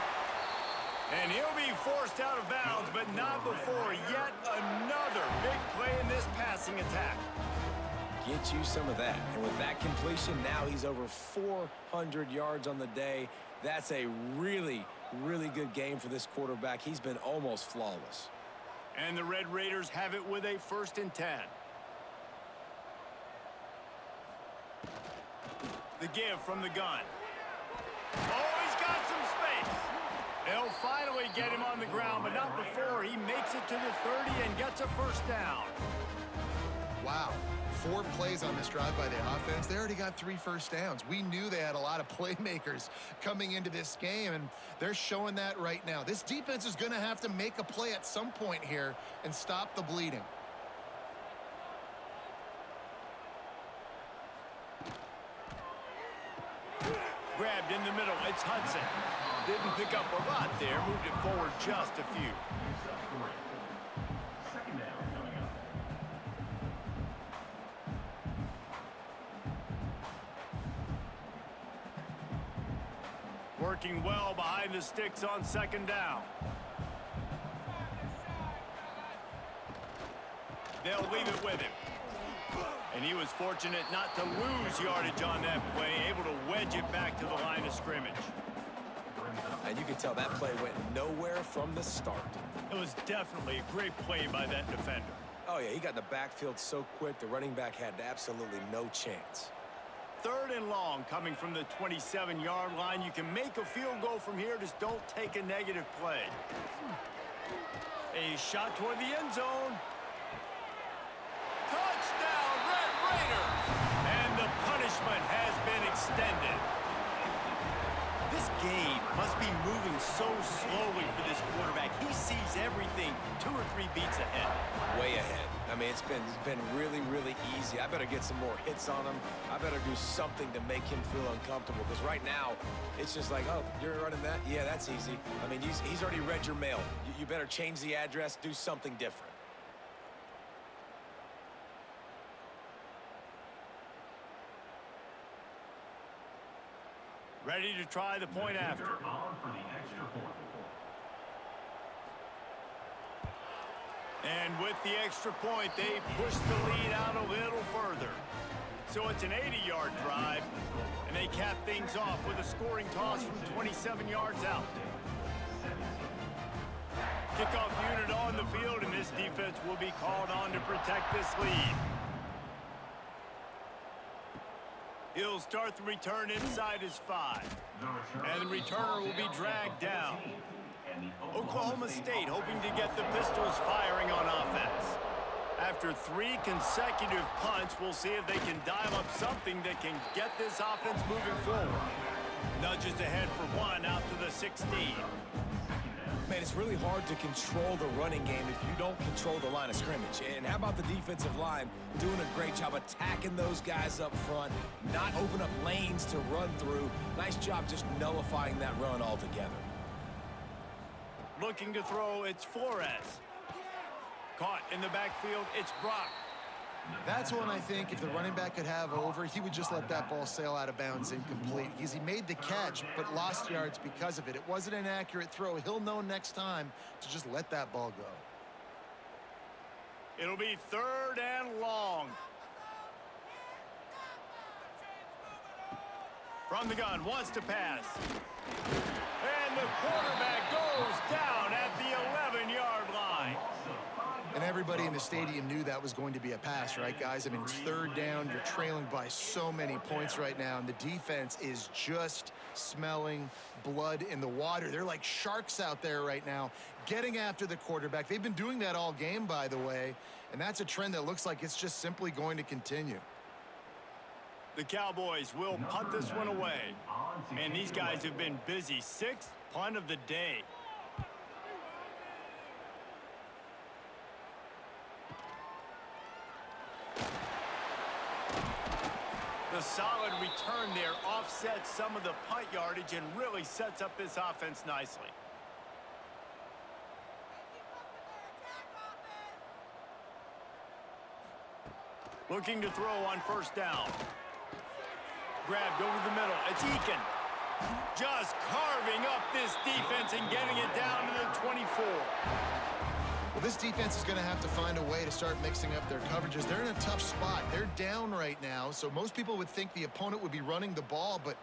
And he'll be forced out of bounds, but not before yet another big play in this passing attack.
Get you some of that. And with that completion, now he's over 400 yards on the day. That's a really, really good game for this quarterback. He's been almost flawless.
And the Red Raiders have it with a 1st and 10. The give from the gun. Oh, he's got some space. They'll finally get him on the ground, but not before he makes it to the 30 and gets a 1st down.
Wow. 4 plays on this drive by the offense. They already got 3 first downs. We knew they had a lot of playmakers coming into this game, and they're showing that right now. This defense is going to have to make a play at some point here and stop the bleeding.
Grabbed in the middle. It's Hudson. Didn't pick up a lot there. Moved it forward just a few.
2nd down coming up.
Working well behind the sticks on 2nd down. They'll leave it with him. And he was fortunate not to lose yardage on that play, able to wedge it back to the line of scrimmage.
And you can tell that play went nowhere from the start.
It was definitely a great play by that defender.
Oh, yeah, he got in the backfield so quick, the running back had absolutely no chance.
3rd and long coming from the 27-yard line. You can make a field goal from here, just don't take a negative play. A shot toward the end zone. Touchdown, Red Raiders! And the punishment has been extended. This game must be moving so slowly for this quarterback. He sees everything 2 or 3 beats ahead.
Way ahead. I mean, it's been really, really easy. I better get some more hits on him. I better do something to make him feel uncomfortable, because right now, it's just like, oh, you're running that? Yeah, that's easy. I mean, he's already read your mail. You better change the address, do something different.
Ready to try the point after.
On for the extra point.
And with the extra point, they push the lead out a little further. So it's an 80-yard drive, and they cap things off with a scoring toss from 27 yards out. Kickoff unit on the field, and this defense will be called on to protect this lead. He'll start the return inside his 5. And the returner will be dragged down. Oklahoma State hoping to get the Pistols firing on offense. After 3 consecutive punts, we'll see if they can dial up something that can get this offense moving forward. Nudges ahead for 1 out to the 16.
Man, it's really hard to control the running game if you don't control the line of scrimmage. And how about the defensive line doing a great job attacking those guys up front, not open up lanes to run through. Nice job just nullifying that run altogether.
Looking to throw, it's Flores. Caught in the backfield, it's Brock.
That's one I think if the running back could have over, he would just let that ball sail out of bounds incomplete. Because he made the catch, but lost yards because of it. It wasn't an accurate throw. He'll know next time to just let that ball go.
It'll be 3rd and long. From the gun, wants to pass. And the quarterback goes down at the 11-yard line.
And everybody in the stadium knew that was going to be a pass, right, guys? I mean, it's 3rd down. You're trailing by so many points right now, and the defense is just smelling blood in the water. They're like sharks out there right now, getting after the quarterback. They've been doing that all game, by the way, and that's a trend that looks like it's just simply going to continue.
The Cowboys will punt this one away. And these guys have been busy. 6th punt of the day. The solid return there offsets some of the punt yardage and really sets up this offense nicely. Looking to throw on 1st down. Grabbed over the middle. It's Eakin. Just carving up this defense and getting it down to the 24.
Well, this defense is going to have to find a way to start mixing up their coverages. They're in a tough spot. They're down right now, so most people would think the opponent would be running the ball, but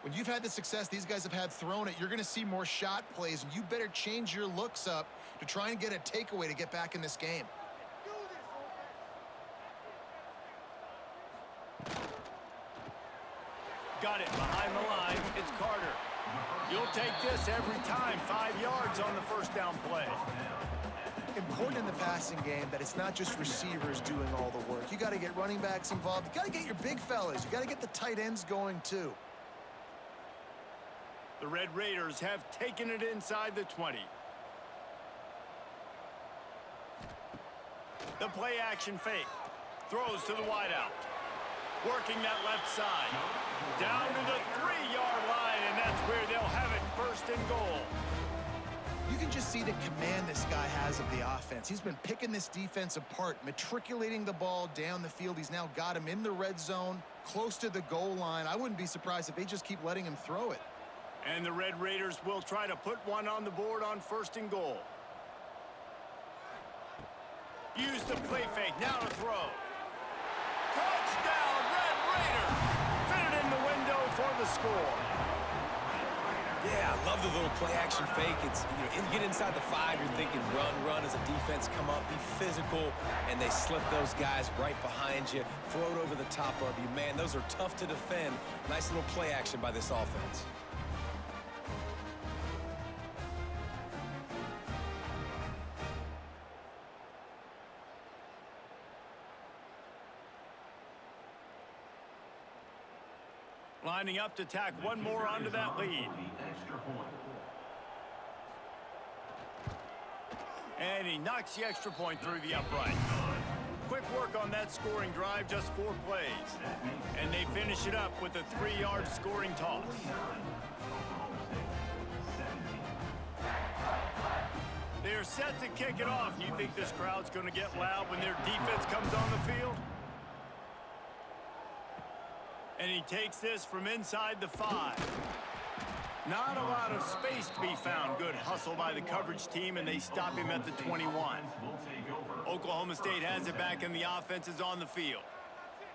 when you've had the success these guys have had throwing it, you're going to see more shot plays, and you better change your looks up to try and get a takeaway to get back in this game.
Got it behind the line. It's Carter. You'll take this every time. 5 yards on the 1st down play.
Important in the passing game that it's not just receivers doing all the work. You got to get running backs involved. You got to get your big fellas. You got to get the tight ends going too.
The Red Raiders have taken it inside the 20. The play action fake. Throws to the wideout. Working that left side. Down to the 3-yard line, and that's where they'll have it 1st and goal.
You can just see the command this guy has of the offense. He's been picking this defense apart, matriculating the ball down the field. He's now got him in the red zone, close to the goal line. I wouldn't be surprised if they just keep letting him throw it.
And the Red Raiders will try to put one on the board on 1st and goal. Use the play fake. Now to throw. Touchdown, Red Raiders! Fit it in the window for the score.
Yeah, I love the little play-action fake. It's, you get inside the 5, you're thinking run as a defense, come up, be physical, and they slip those guys right behind you, throw it over the top of you. Man, those are tough to defend. Nice little play action by this offense.
Lining up to tack one more onto that lead. And he knocks the extra point through the upright. Quick work on that scoring drive, just 4 plays. And they finish it up with a 3-yard scoring toss. They're set to kick it off. You think this crowd's going to get loud when their defense comes on the field? And he takes this from inside the 5. Not a lot of space to be found. Good hustle by the coverage team, and they stop him at the 21. Oklahoma State has it back, and the offense is on the field.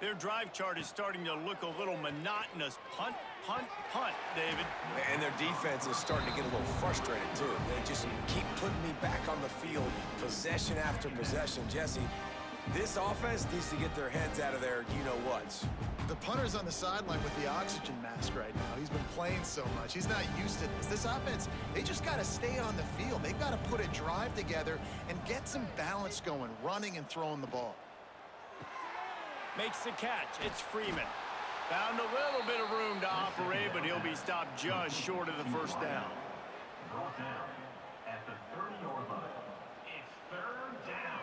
Their drive chart is starting to look a little monotonous. Punt, punt, punt, David.
And their defense is starting to get a little frustrated, too. They just keep putting me back on the field, possession after possession. Jesse, this offense needs to get their heads out of their you-know-whats.
The punter's on the sideline with the oxygen mask right now. He's been playing so much. He's not used to this. This offense, they just got to stay on the field. They've got to put a drive together and get some balance going, running and throwing the ball.
Makes the catch. It's Freeman. Found a little bit of room to operate, but he'll be stopped just short of the 1st down.
Brought down at the 30-yard line. It's 3rd down.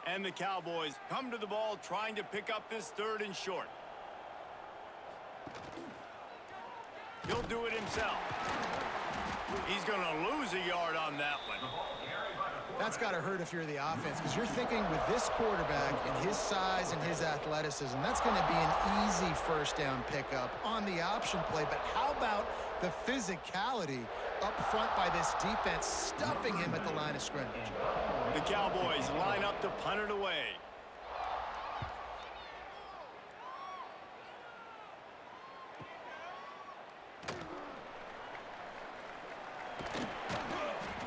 And the Cowboys come to the ball trying to pick up this 3rd and short. He'll do it himself. He's going to lose a yard on that one.
That's got to hurt if you're the offense, because you're thinking with this quarterback and his size and his athleticism, that's going to be an easy first down pickup on the option play. But how about the physicality up front by this defense, stuffing him at the line of scrimmage?
The Cowboys line up to punt it away.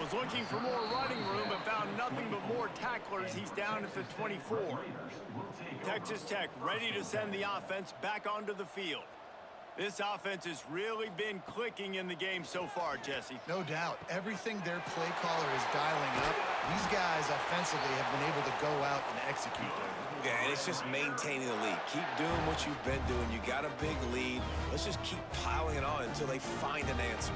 Was looking for more running room, but found nothing but more tacklers. He's down at the 24. Texas Tech ready to send the offense back onto the field. This offense has really been clicking in the game so far, Jesse.
No doubt. Everything their play caller is dialing up, these guys offensively have been able to go out and execute.
Yeah, and it's just maintaining the lead. Keep doing what you've been doing. You got a big lead. Let's just keep piling it on until they find an answer.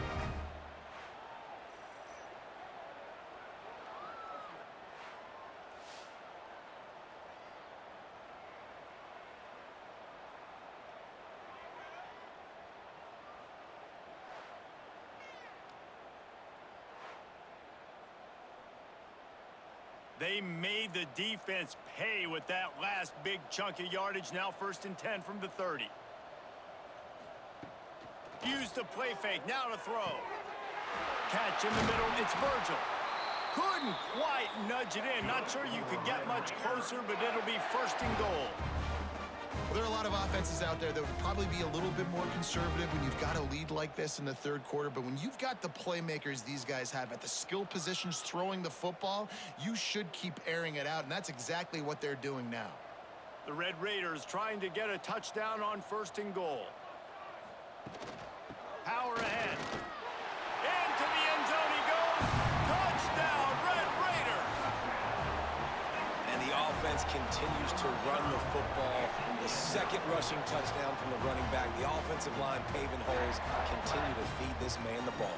They made the defense pay with that last big chunk of yardage. Now 1st and 10 from the 30. Use the play fake. Now to throw. Catch in the middle. It's Virgil. Couldn't quite nudge it in. Not sure you could get much closer, but it'll be 1st and goal.
Well, there are a lot of offenses out there that would probably be a little bit more conservative when you've got a lead like this in the third quarter. But when you've got the playmakers these guys have at the skill positions throwing the football, you should keep airing it out, and that's exactly what they're doing now.
The Red Raiders trying to get a touchdown on 1st and goal. Power ahead. Into the end zone he goes. Touchdown, Red Raiders!
And the offense continues to run the football. The second rushing touchdown from the running back. The offensive line paving holes. Continue to feed this man the ball.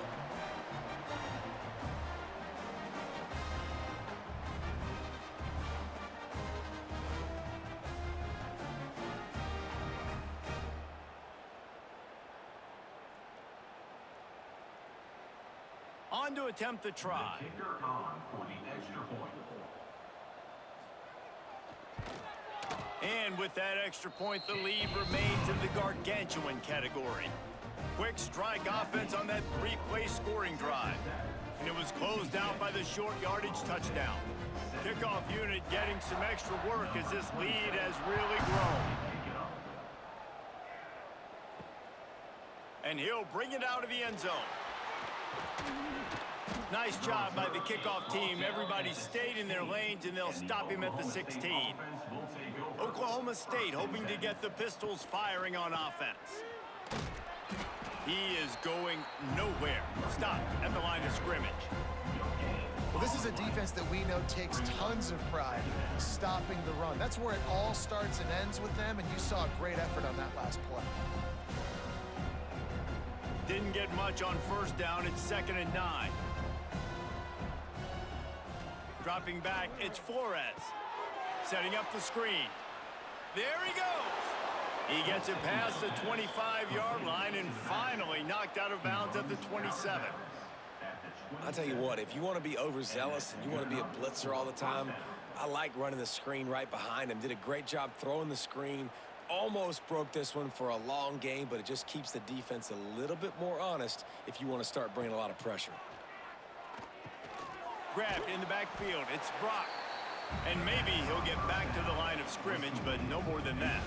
On to attempt the try.
Kicker on for the extra point.
And with that extra point, the lead remains in the gargantuan category. Quick strike offense on that 3-play scoring drive. And it was closed out by the short yardage touchdown. Kickoff unit getting some extra work as this lead has really grown. And he'll bring it out of the end zone. Nice job by the kickoff team. Everybody stayed in their lanes, and they'll stop him at the 16. Oklahoma State hoping to get the Pistols firing on offense. He is going nowhere. Stop at the line of scrimmage.
Well, this is a defense that we know takes tons of pride stopping the run. That's where it all starts and ends with them, and you saw a great effort on that last play.
Didn't get much on 1st down. It's 2nd and 9. Dropping back, it's Flores. Setting up the screen. There he goes. He gets it past the 25-yard line and finally knocked out of bounds at the 27.
I'll tell you what, if you want to be overzealous and you want to be a blitzer all the time, I like running the screen right behind him. Did a great job throwing the screen. Almost broke this one for a long game, but it just keeps the defense a little bit more honest if you want to start bringing a lot of pressure.
Grabbed in the backfield. It's Brock. And maybe he'll get back to the line of scrimmage, but no more than that.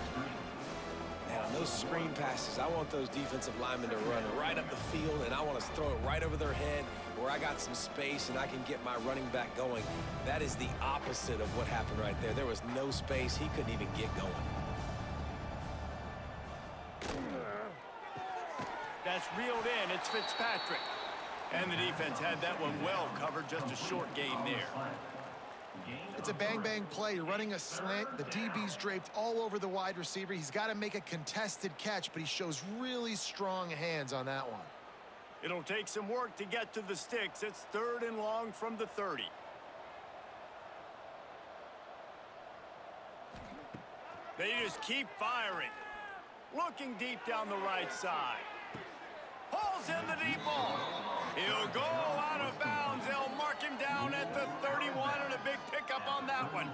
Now, on those screen passes, I want those defensive linemen to run right up the field, and I want to throw it right over their head where I got some space and I can get my running back going. That is the opposite of what happened right there. There was no space. He couldn't even get going.
That's reeled in. It's Fitzpatrick. And the defense had that one well covered. Just a short gain there.
It's a bang-bang play. You're running a slant. The DB's draped all over the wide receiver. He's got to make a contested catch, but he shows really strong hands on that one.
It'll take some work to get to the sticks. It's 3rd and long from the 30. They just keep firing. Looking deep down the right side. Pulls in the deep ball. He'll go out of bounds. They'll mark him down at the 31. on that one.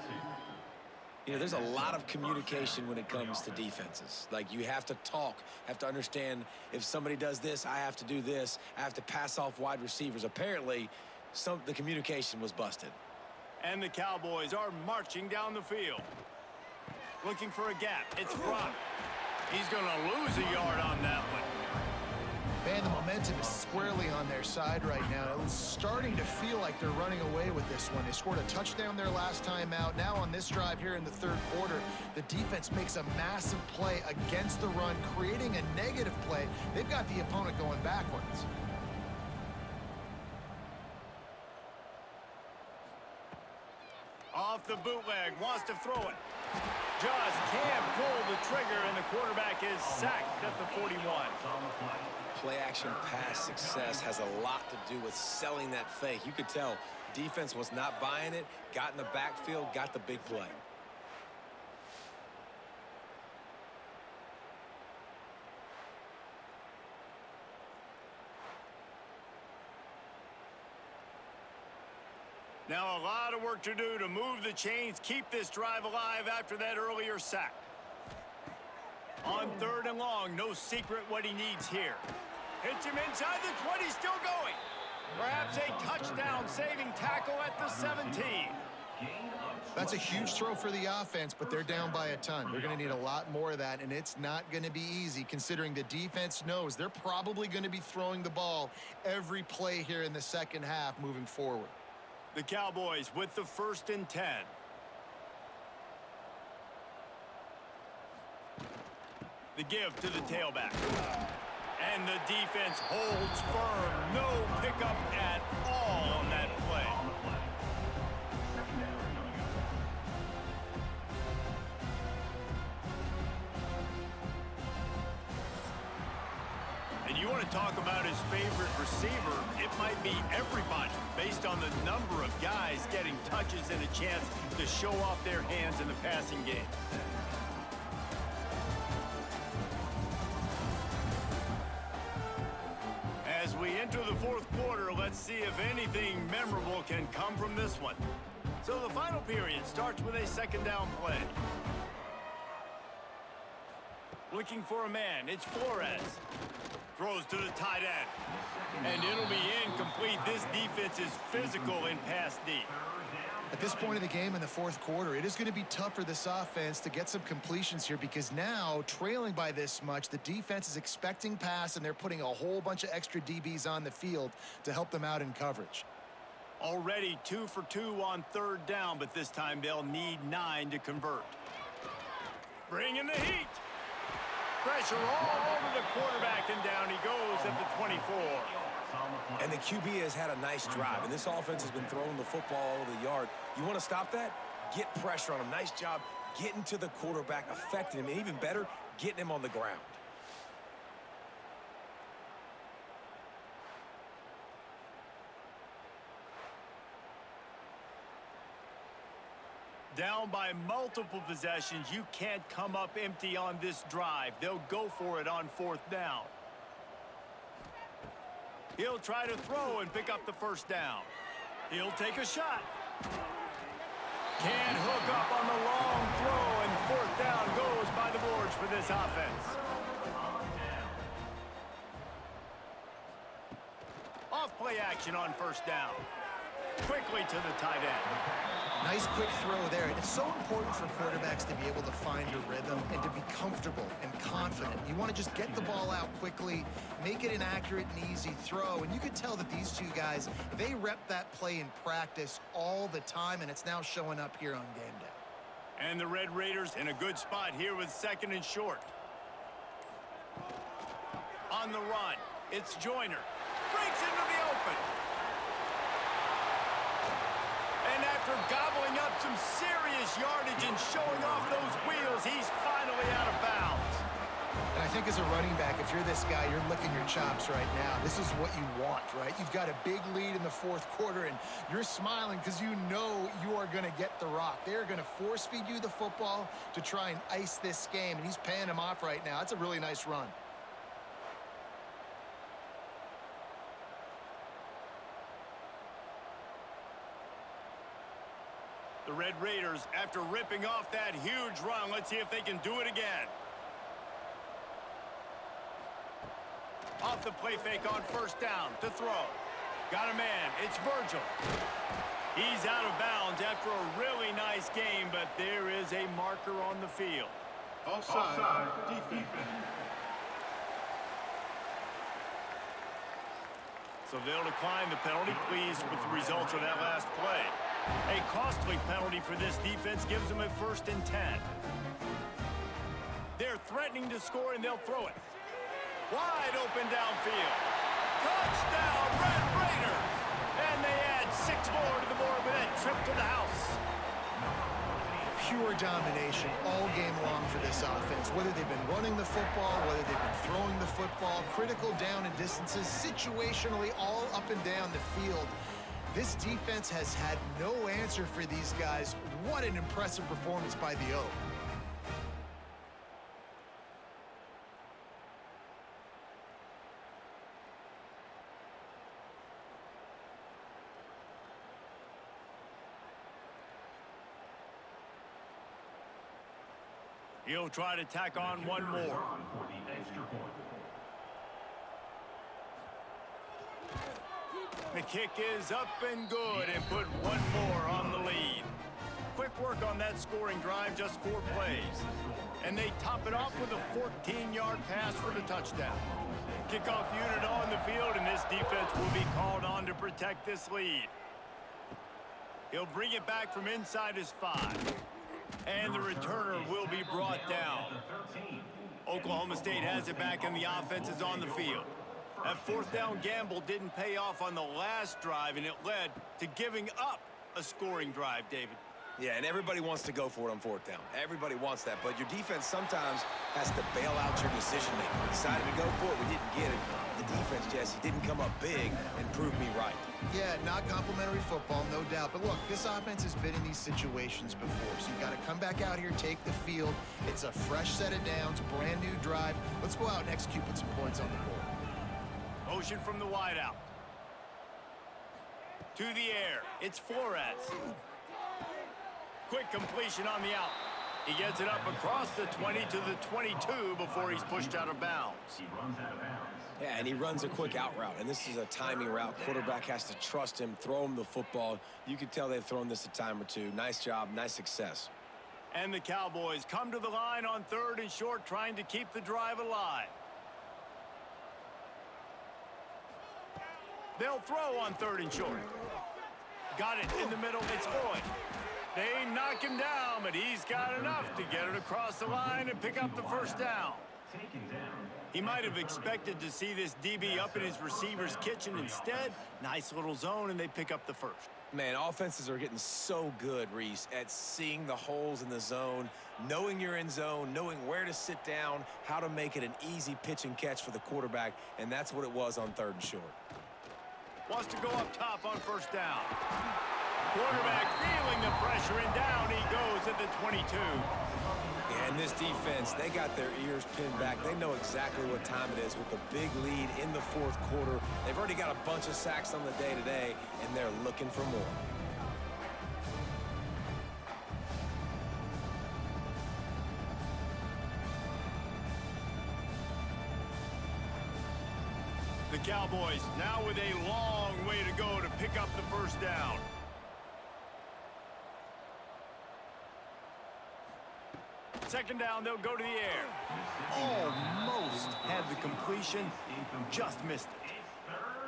You know, there's a lot of communication when it comes to defenses. Like, you have to talk, have to understand if somebody does this, I have to do this. I have to pass off wide receivers. Apparently, the communication was busted.
And the Cowboys are marching down the field. Looking for a gap. It's Brock. He's going to lose a yard on that one.
Man, the momentum is squarely on their side right now. It's starting to feel like they're running away with this one. They scored a touchdown their last time out. Now on this drive here in the third quarter, the defense makes a massive play against the run, creating a negative play. They've got the opponent going backwards.
Off the bootleg, wants to throw it. Just can't pull the trigger, and the quarterback is sacked at the 41.
Play-action pass success has a lot to do with selling that fake. You could tell defense was not buying it, got in the backfield, got the big play.
Now a lot of work to do to move the chains, keep this drive alive after that earlier sack. On 3rd and long, no secret what he needs here. Hits him inside the 20, still going. Perhaps a touchdown-saving tackle at the 17.
That's a huge throw for the offense, but they're down by a ton. They're going to need a lot more of that, and it's not going to be easy considering the defense knows they're probably going to be throwing the ball every play here in the second half moving forward.
The Cowboys with the 1st and 10. The give to the tailback. And the defense holds firm. No pickup at all on that play. And you want to talk about his favorite receiver, it might be everybody based on the number of guys getting touches and a chance to show off their hands in the passing game. As we enter the 4th quarter, let's see if anything memorable can come from this one. So the final period starts with a 2nd down play. Looking for a man, it's Flores. Throws to the tight end. And it'll be incomplete. This defense is physical in pass deep.
At this point of the game in the 4th quarter, it is going to be tough for this offense to get some completions here because now, trailing by this much, the defense is expecting pass, and they're putting a whole bunch of extra DBs on the field to help them out in coverage.
Already 2 for 2 on 3rd down, but this time they'll need 9 to convert. Bring in the heat. Pressure all over the quarterback, and down he goes at the 24.
And the QB has had a nice drive, and this offense has been throwing the football all over the yard. You want to stop that? Get pressure on him. Nice job getting to the quarterback, affecting him, and even better, getting him on the ground.
Down by multiple possessions, you can't come up empty on this drive. They'll go for it on 4th down. He'll try to throw and pick up the 1st down. He'll take a shot. Can't hook up on the long throw, and 4th down goes by the boards for this offense. Off play action on 1st down. Quickly to the tight end.
Nice quick throw there. And it's so important for quarterbacks to be able to find a rhythm and to be comfortable and confident. You want to just get the ball out quickly, make it an accurate and easy throw. And you can tell that these two guys, they rep that play in practice all the time, and it's now showing up here on game day.
And the Red Raiders in a good spot here with 2nd and short. On the run, it's Joyner. Breaks into the open. And after gobbling up some serious yardage and showing off those wheels, he's finally out of bounds.
And I think as a running back, if you're this guy, you're licking your chops right now. This is what you want, right? You've got a big lead in the 4th quarter, and you're smiling because you know you are going to get the rock. They're going to force feed you the football to try and ice this game, and he's paying him off right now. That's a really nice run.
The Red Raiders, after ripping off that huge run, let's see if they can do it again. Off the play fake on first down to throw. Got a man. It's Virgil. He's out of bounds after a really nice game, but there is a marker on the field.
Offside, defense.
So they'll decline the penalty, pleased with the results of that last play. A costly penalty for this defense gives them a 1st and 10. They're threatening to score, and they'll throw it. Wide open downfield. Touchdown, Red Raiders! And they add 6 more to the board with that trip to the house.
Pure domination all game long for this offense. Whether they've been running the football, whether they've been throwing the football, critical down and distances, situationally all up and down the field. This defense has had no answer for these guys. What an impressive performance by the O.
He'll try to tack on one more. The kick is up and good, and put one more on the lead. Quick work on that scoring drive, just 4 plays. And they top it off with a 14-yard pass for the touchdown. Kickoff unit on the field, and this defense will be called on to protect this lead. He'll bring it back from inside his 5. And the returner will be brought down. Oklahoma State has it back, and the offense is on the field. That 4th down gamble didn't pay off on the last drive, and it led to giving up a scoring drive, David.
Yeah, and everybody wants to go for it on 4th down. Everybody wants that, but your defense sometimes has to bail out your decision-making. We decided to go for it. We didn't get it. The defense, Jesse, didn't come up big and prove me right.
Yeah, not complimentary football, no doubt. But look, this offense has been in these situations before, so you got to come back out here, take the field. It's a fresh set of downs, brand new drive. Let's go out and execute with some points on the board.
Motion from the wideout. To the air. It's Flores. Quick completion on the out. He gets it up across the 20 to the 22 before he's pushed out of bounds.
He runs out of bounds.
Yeah, and he runs a quick out route, and this is a timing route. Quarterback has to trust him, throw him the football. You can tell they've thrown this a time or two. Nice job, nice success.
And the Cowboys come to the line on 3rd and short, trying to keep the drive alive. They'll throw on 3rd and short. Got it in the middle. It's Boyd. They knock him down, but he's got enough to get it across the line and pick up the 1st down. He might have expected to see this DB up in his receiver's kitchen. Instead, nice little zone, and they pick up the 1st.
Man, offenses are getting so good, Reese, at seeing the holes in the zone, knowing you're in zone, knowing where to sit down, how to make it an easy pitch and catch for the quarterback, and that's what it was on 3rd and short.
Wants to go up top on 1st down. Quarterback feeling the pressure, and down he goes at the 22.
Yeah, and this defense, they got their ears pinned back. They know exactly what time it is with the big lead in the 4th quarter. They've already got a bunch of sacks on the day today, and they're looking for more.
The Cowboys now with a long way to go to pick up the 1st down. Second down, they'll go to the air. Almost had the completion, just missed it.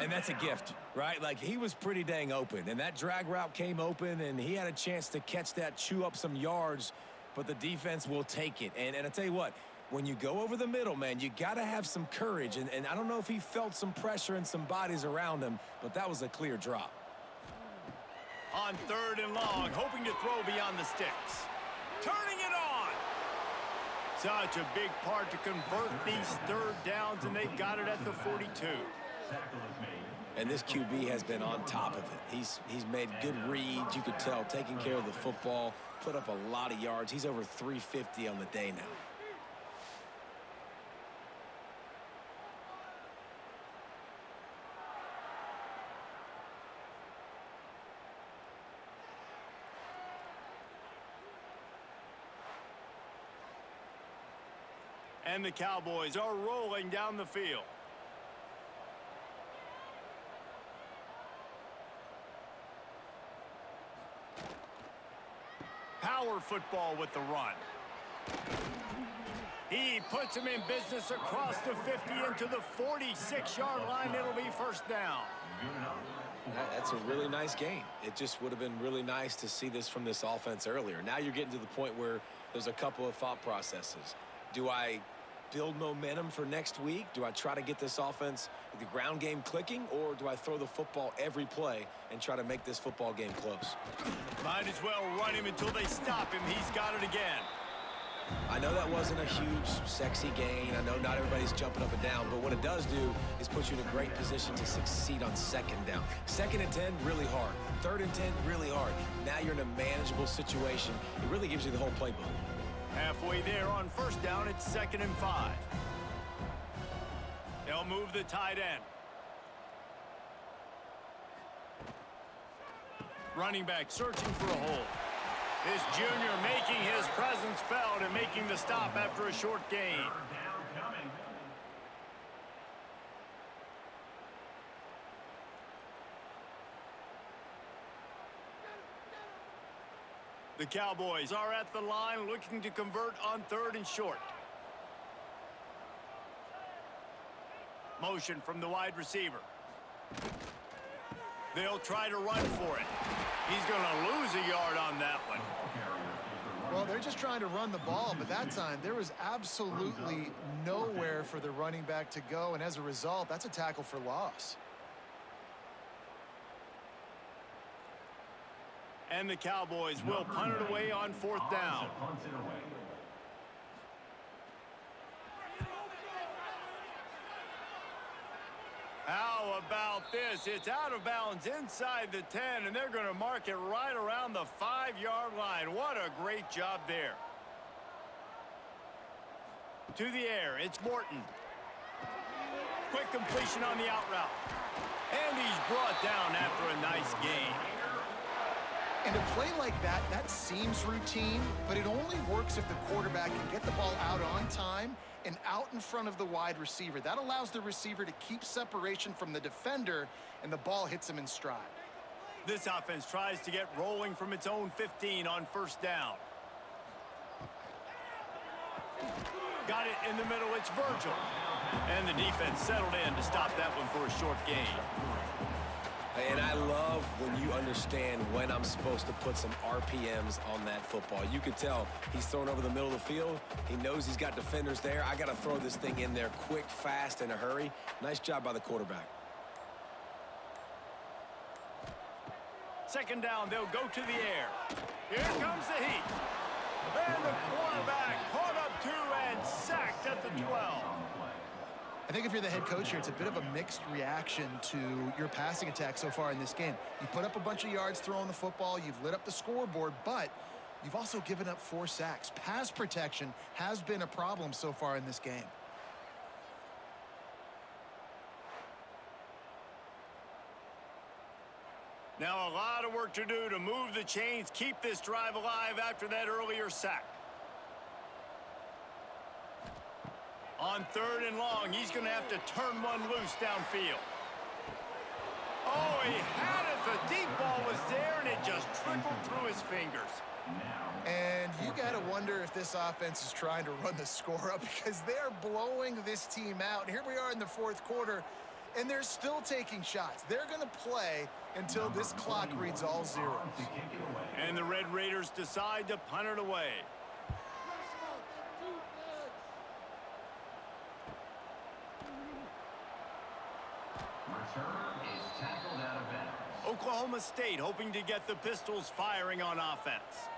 And that's a gift, right? Like, he was pretty dang open, and that drag route came open, and he had a chance to catch that, chew up some yards, but the defense will take it. And I tell you what, when you go over the middle, man, you got to have some courage, and I don't know if he felt some pressure and some bodies around him, but that was a clear drop.
On 3rd and long, hoping to throw beyond the sticks. Turning it on! Such a big part to convert these 3rd downs, and they've got it at the 42.
And this QB has been on top of it. He's made good reads, you could tell, taking care of the football, put up a lot of yards. He's over 350 on the day now.
And the Cowboys are rolling down the field. Power football with the run. He puts him in business across the 50 into the 46-yard line. It'll be first down.
That's a really nice game. It just would have been really nice to see this from this offense earlier. Now you're getting to the point where there's a couple of thought processes. Do I build momentum for next week? Do I try to get this offense, the ground game clicking, or do I throw the football every play and try to make this football game close?
Might as well run him until they stop him. He's got it again.
I know that wasn't a huge, sexy gain. I know not everybody's jumping up and down, but what it does do is put you in a great position to succeed on second down. 2nd and 10, really hard. 3rd and 10, really hard. Now you're in a manageable situation. It really gives you the whole playbook.
Halfway there on first down, it's 2nd and 5. They'll move the tight end. Running back searching for a hole. This junior making his presence felt and making the stop after a short gain. The Cowboys are at the line looking to convert on 3rd and short. Motion from the wide receiver. They'll try to run for it. He's going to lose a yard on that one.
Well, they're just trying to run the ball, but that time there was absolutely nowhere for the running back to go, and as a result, that's a tackle for loss.
And the Cowboys will punt it away on 4th down. How about this? It's out of bounds inside the 10, and they're going to mark it right around the 5-yard line. What a great job there. To the air, it's Morton. Quick completion on the out route. And he's brought down after a nice gain.
And a play like that, that seems routine, but it only works if the quarterback can get the ball out on time and out in front of the wide receiver. That allows the receiver to keep separation from the defender, and the ball hits him in stride.
This offense tries to get rolling from its own 15 on first down. Got it in the middle, it's Virgil. And the defense settled in to stop that one for a short gain.
And I love when you understand when I'm supposed to put some RPMs on that football. You could tell he's throwing over the middle of the field. He knows he's got defenders there. I got to throw this thing in there quick, fast, in a hurry. Nice job by the quarterback.
2nd down, they'll go to the air. Here comes the heat. And the quarterback caught up 2 and sacked at the 12.
I think if you're the head coach here, it's a bit of a mixed reaction to your passing attack so far in this game. You put up a bunch of yards throwing the football, you've lit up the scoreboard, but you've also given up 4 sacks. Pass protection has been a problem so far in this game.
Now a lot of work to do to move the chains, keep this drive alive after that earlier sack. On 3rd and long, he's going to have to turn one loose downfield. Oh, he had it. The deep ball was there, and it just trickled through his fingers.
And you got to wonder if this offense is trying to run the score up, because they're blowing this team out. And here we are in the 4th quarter, and they're still taking shots. They're going to play until this clock reads all zeros.
And the Red Raiders decide to punt it away. Oklahoma State hoping to get the Pistols firing on offense.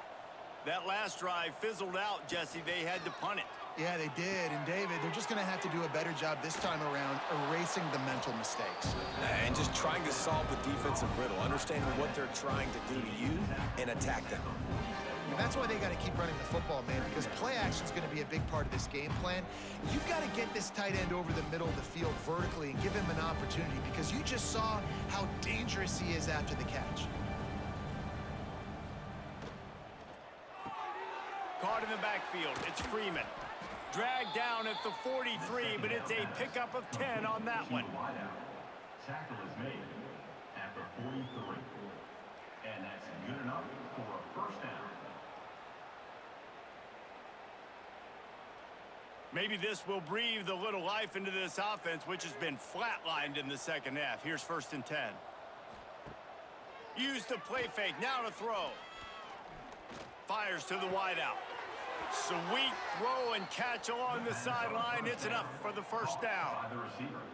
That last drive fizzled out, Jesse. They had to punt it.
Yeah, they did. And, David, they're just going to have to do a better job this time around erasing the mental mistakes.
And just trying to solve the defensive riddle, understanding what they're trying to do to you and attack them.
And that's why they got to keep running the football, man, because play action is going to be a big part of this game plan. You've got to get this tight end over the middle of the field vertically and give him an opportunity, because you just saw how dangerous he is after the catch.
Caught in the backfield. It's Freeman. Dragged down at the 43, but it's a pickup of 10 on that one.
Tackle is made at the 43. And that's good enough for a first down.
Maybe this will breathe a little life into this offense, which has been flatlined in the second half. Here's 1st and 10. Use the play fake. Now to throw. Fires to the wideout. Sweet throw and catch along the sideline. It's enough for the first down.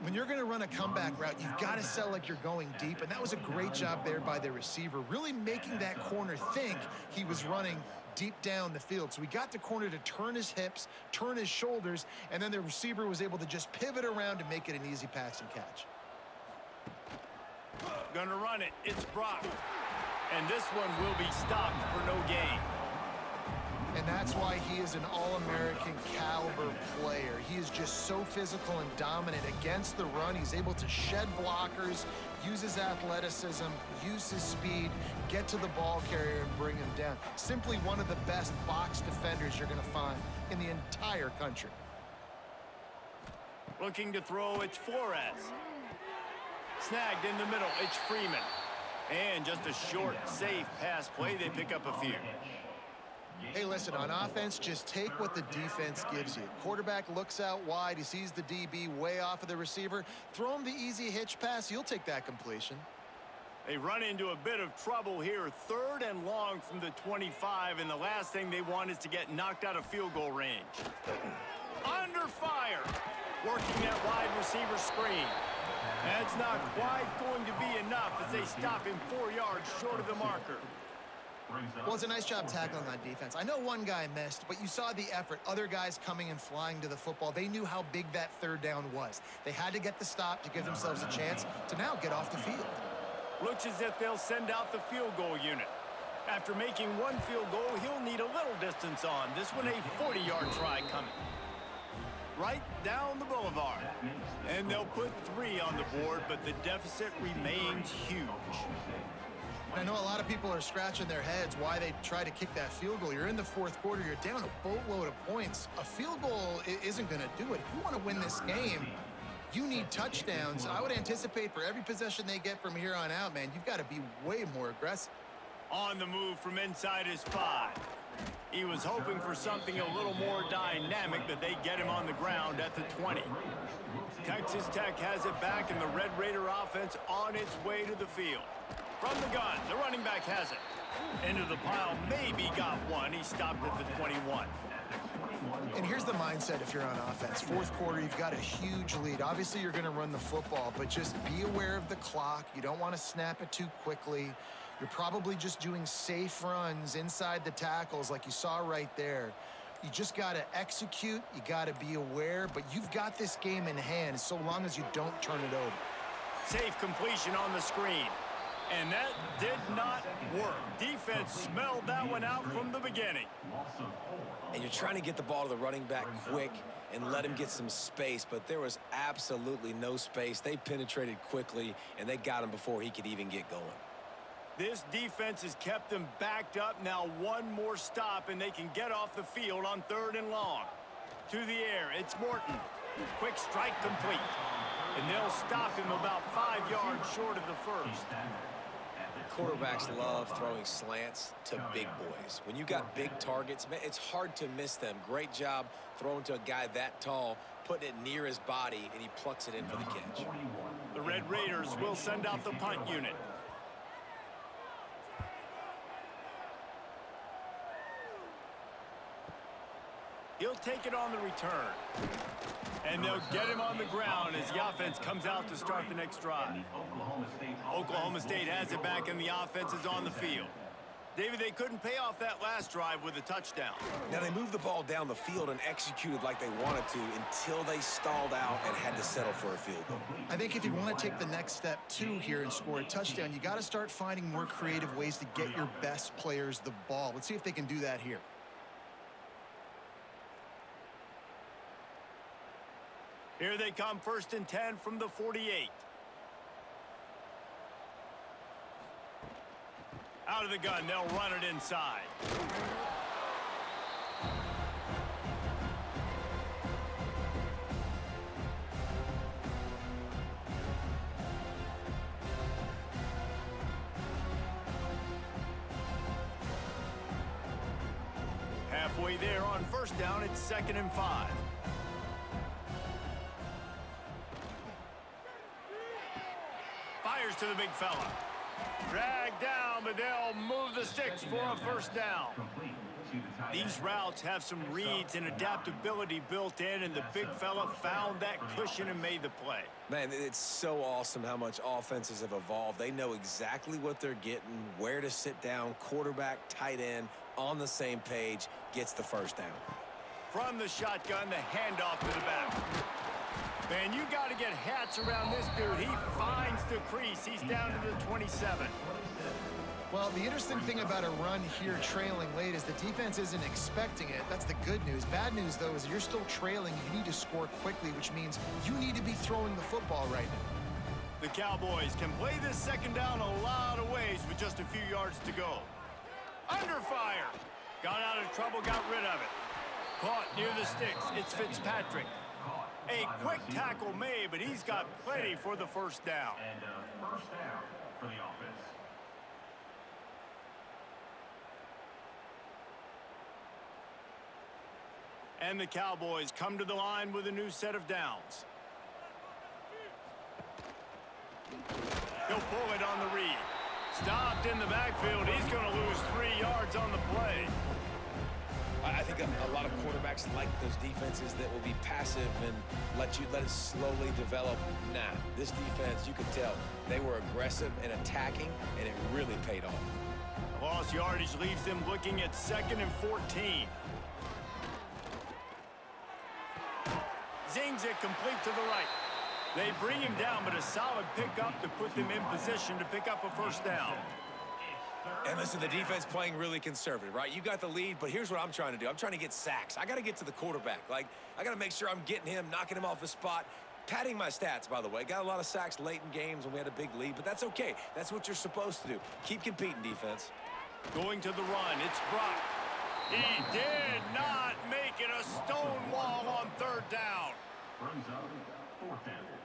When you're going to run a comeback route, you've got to sell like you're going deep, and that was a great job there by the receiver, really making that corner think he was running deep down the field. So we got the corner to turn his hips, turn his shoulders, and then the receiver was able to just pivot around and make it an easy pass and catch.
Gonna run it. It's Brock. And this one will be stopped for no gain.
And that's why he is an All-American caliber player. He is just so physical and dominant against the run. He's able to shed blockers, use his athleticism, use his speed, get to the ball carrier and bring him down. Simply one of the best box defenders you're going to find in the entire country.
Looking to throw, it's Flores. Snagged in the middle, it's Freeman. And just a short, safe pass play. They pick up a few.
Hey, listen, on offense, just take what the defense gives you. Quarterback looks out wide. He sees the DB way off of the receiver. Throw him the easy hitch pass. You'll take that completion.
They run into a bit of trouble here. 3rd and long from the 25, and the last thing they want is to get knocked out of field goal range. Under fire. Working that wide receiver screen. That's not quite going to be enough as they stop him 4 yards short of the marker.
Well, it's a nice job tackling on defense. I know one guy missed, but you saw the effort. Other guys coming and flying to the football. They knew how big that 3rd down was. They had to get the stop to give themselves a chance to now get off the field.
Looks as if they'll send out the field goal unit. After making one field goal, he'll need a little distance on. This one a 40-yard try coming. Right down the boulevard. And they'll put 3 on the board, but the deficit remains huge.
I know a lot of people are scratching their heads why they try to kick that field goal. You're in the 4th quarter. You're down a boatload of points. A field goal isn't going to do it. If you want to win this game, you need touchdowns. I would anticipate for every possession they get from here on out, man, you've got to be way more aggressive.
On the move from inside his 5. He was hoping for something a little more dynamic, but they get him on the ground at the 20. Texas Tech has it back, and the Red Raider offense on its way to the field. From the gun, the running back has it. Into the pile, maybe got one. He stopped at the 21.
And here's the mindset if you're on offense. 4th quarter, you've got a huge lead. Obviously, you're going to run the football, but just be aware of the clock. You don't want to snap it too quickly. You're probably just doing safe runs inside the tackles like you saw right there. You just got to execute. You got to be aware, but you've got this game in hand so long as you don't turn it over.
Safe completion on the screen. And that did not work. Defense smelled that one out from the beginning.
And you're trying to get the ball to the running back quick and let him get some space, but there was absolutely no space. They penetrated quickly, and they got him before he could even get going.
This defense has kept them backed up. Now one more stop, and they can get off the field on 3rd and long. To the air, it's Morton. Quick strike complete. And they'll stop him about 5 yards short of the 1st.
Quarterbacks love throwing slants to big boys. When you got big targets, man, it's hard to miss them. Great job throwing to a guy that tall, putting it near his body, and he plucks it in for the catch.
The Red Raiders will send out the punt unit. He'll take it on the return. And they'll get him on the ground as the offense comes out to start the next drive. Oklahoma State has it back, and the offense is on the field. David, they couldn't pay off that last drive with a touchdown.
Now, they moved the ball down the field and executed like they wanted to until they stalled out and had to settle for a field goal.
I think if you want to take the next step, too, here and score a touchdown, you got to start finding more creative ways to get your best players the ball. Let's see if they can do that here.
Here they come, 1st and 10 from the 48. Out of the gun, they'll run it inside. halfway there on first down. It's 2nd and 5. Fires to the big fella. Dragged down, but they'll move the sticks for a first down. These routes have some reads and adaptability built in, and the big fella found that cushion and made the play.
Man, it's so awesome how much offenses have evolved. They know exactly what they're getting, where to sit down, quarterback, tight end, on the same page, gets the first down.
From the shotgun, the handoff to the back. Man, you got to get hats around this dude. He finds the crease. He's down to the 27.
Well, the interesting thing about a run here trailing late is the defense isn't expecting it. That's the good news. Bad news, though, is you're still trailing. You need to score quickly, which means you need to be throwing the football right now.
The Cowboys can play this second down a lot of ways with just a few yards to go. Under fire. Got out of trouble, got rid of it. Caught near the sticks. It's Fitzpatrick. A quick tackle made, but he's got plenty for the first down.
And first down for the offense.
And the Cowboys come to the line with a new set of downs. He'll pull it on the read. Stopped in the backfield. He's going to lose 3 yards on the play.
I think a lot of quarterbacks like those defenses that will be passive and let it slowly develop. Nah, this defense, you could tell, they were aggressive and attacking, and it really paid off.
Lost yardage leaves them looking at 2nd and 14. Zings it complete to the right. They bring him down, but a solid pickup to put them in position to pick up a first down.
And listen, the defense playing really conservative, right? You got the lead, but here's what I'm trying to do. I'm trying to get sacks. I got to get to the quarterback. Like, I got to make sure I'm getting him, knocking him off his spot. Padding my stats, by the way. Got a lot of sacks late in games when we had a big lead, but that's okay. That's what you're supposed to do. Keep competing, defense.
Going to the run, it's Brock. He did not make it. A stone wall on 3rd down.
Brings up 4th down.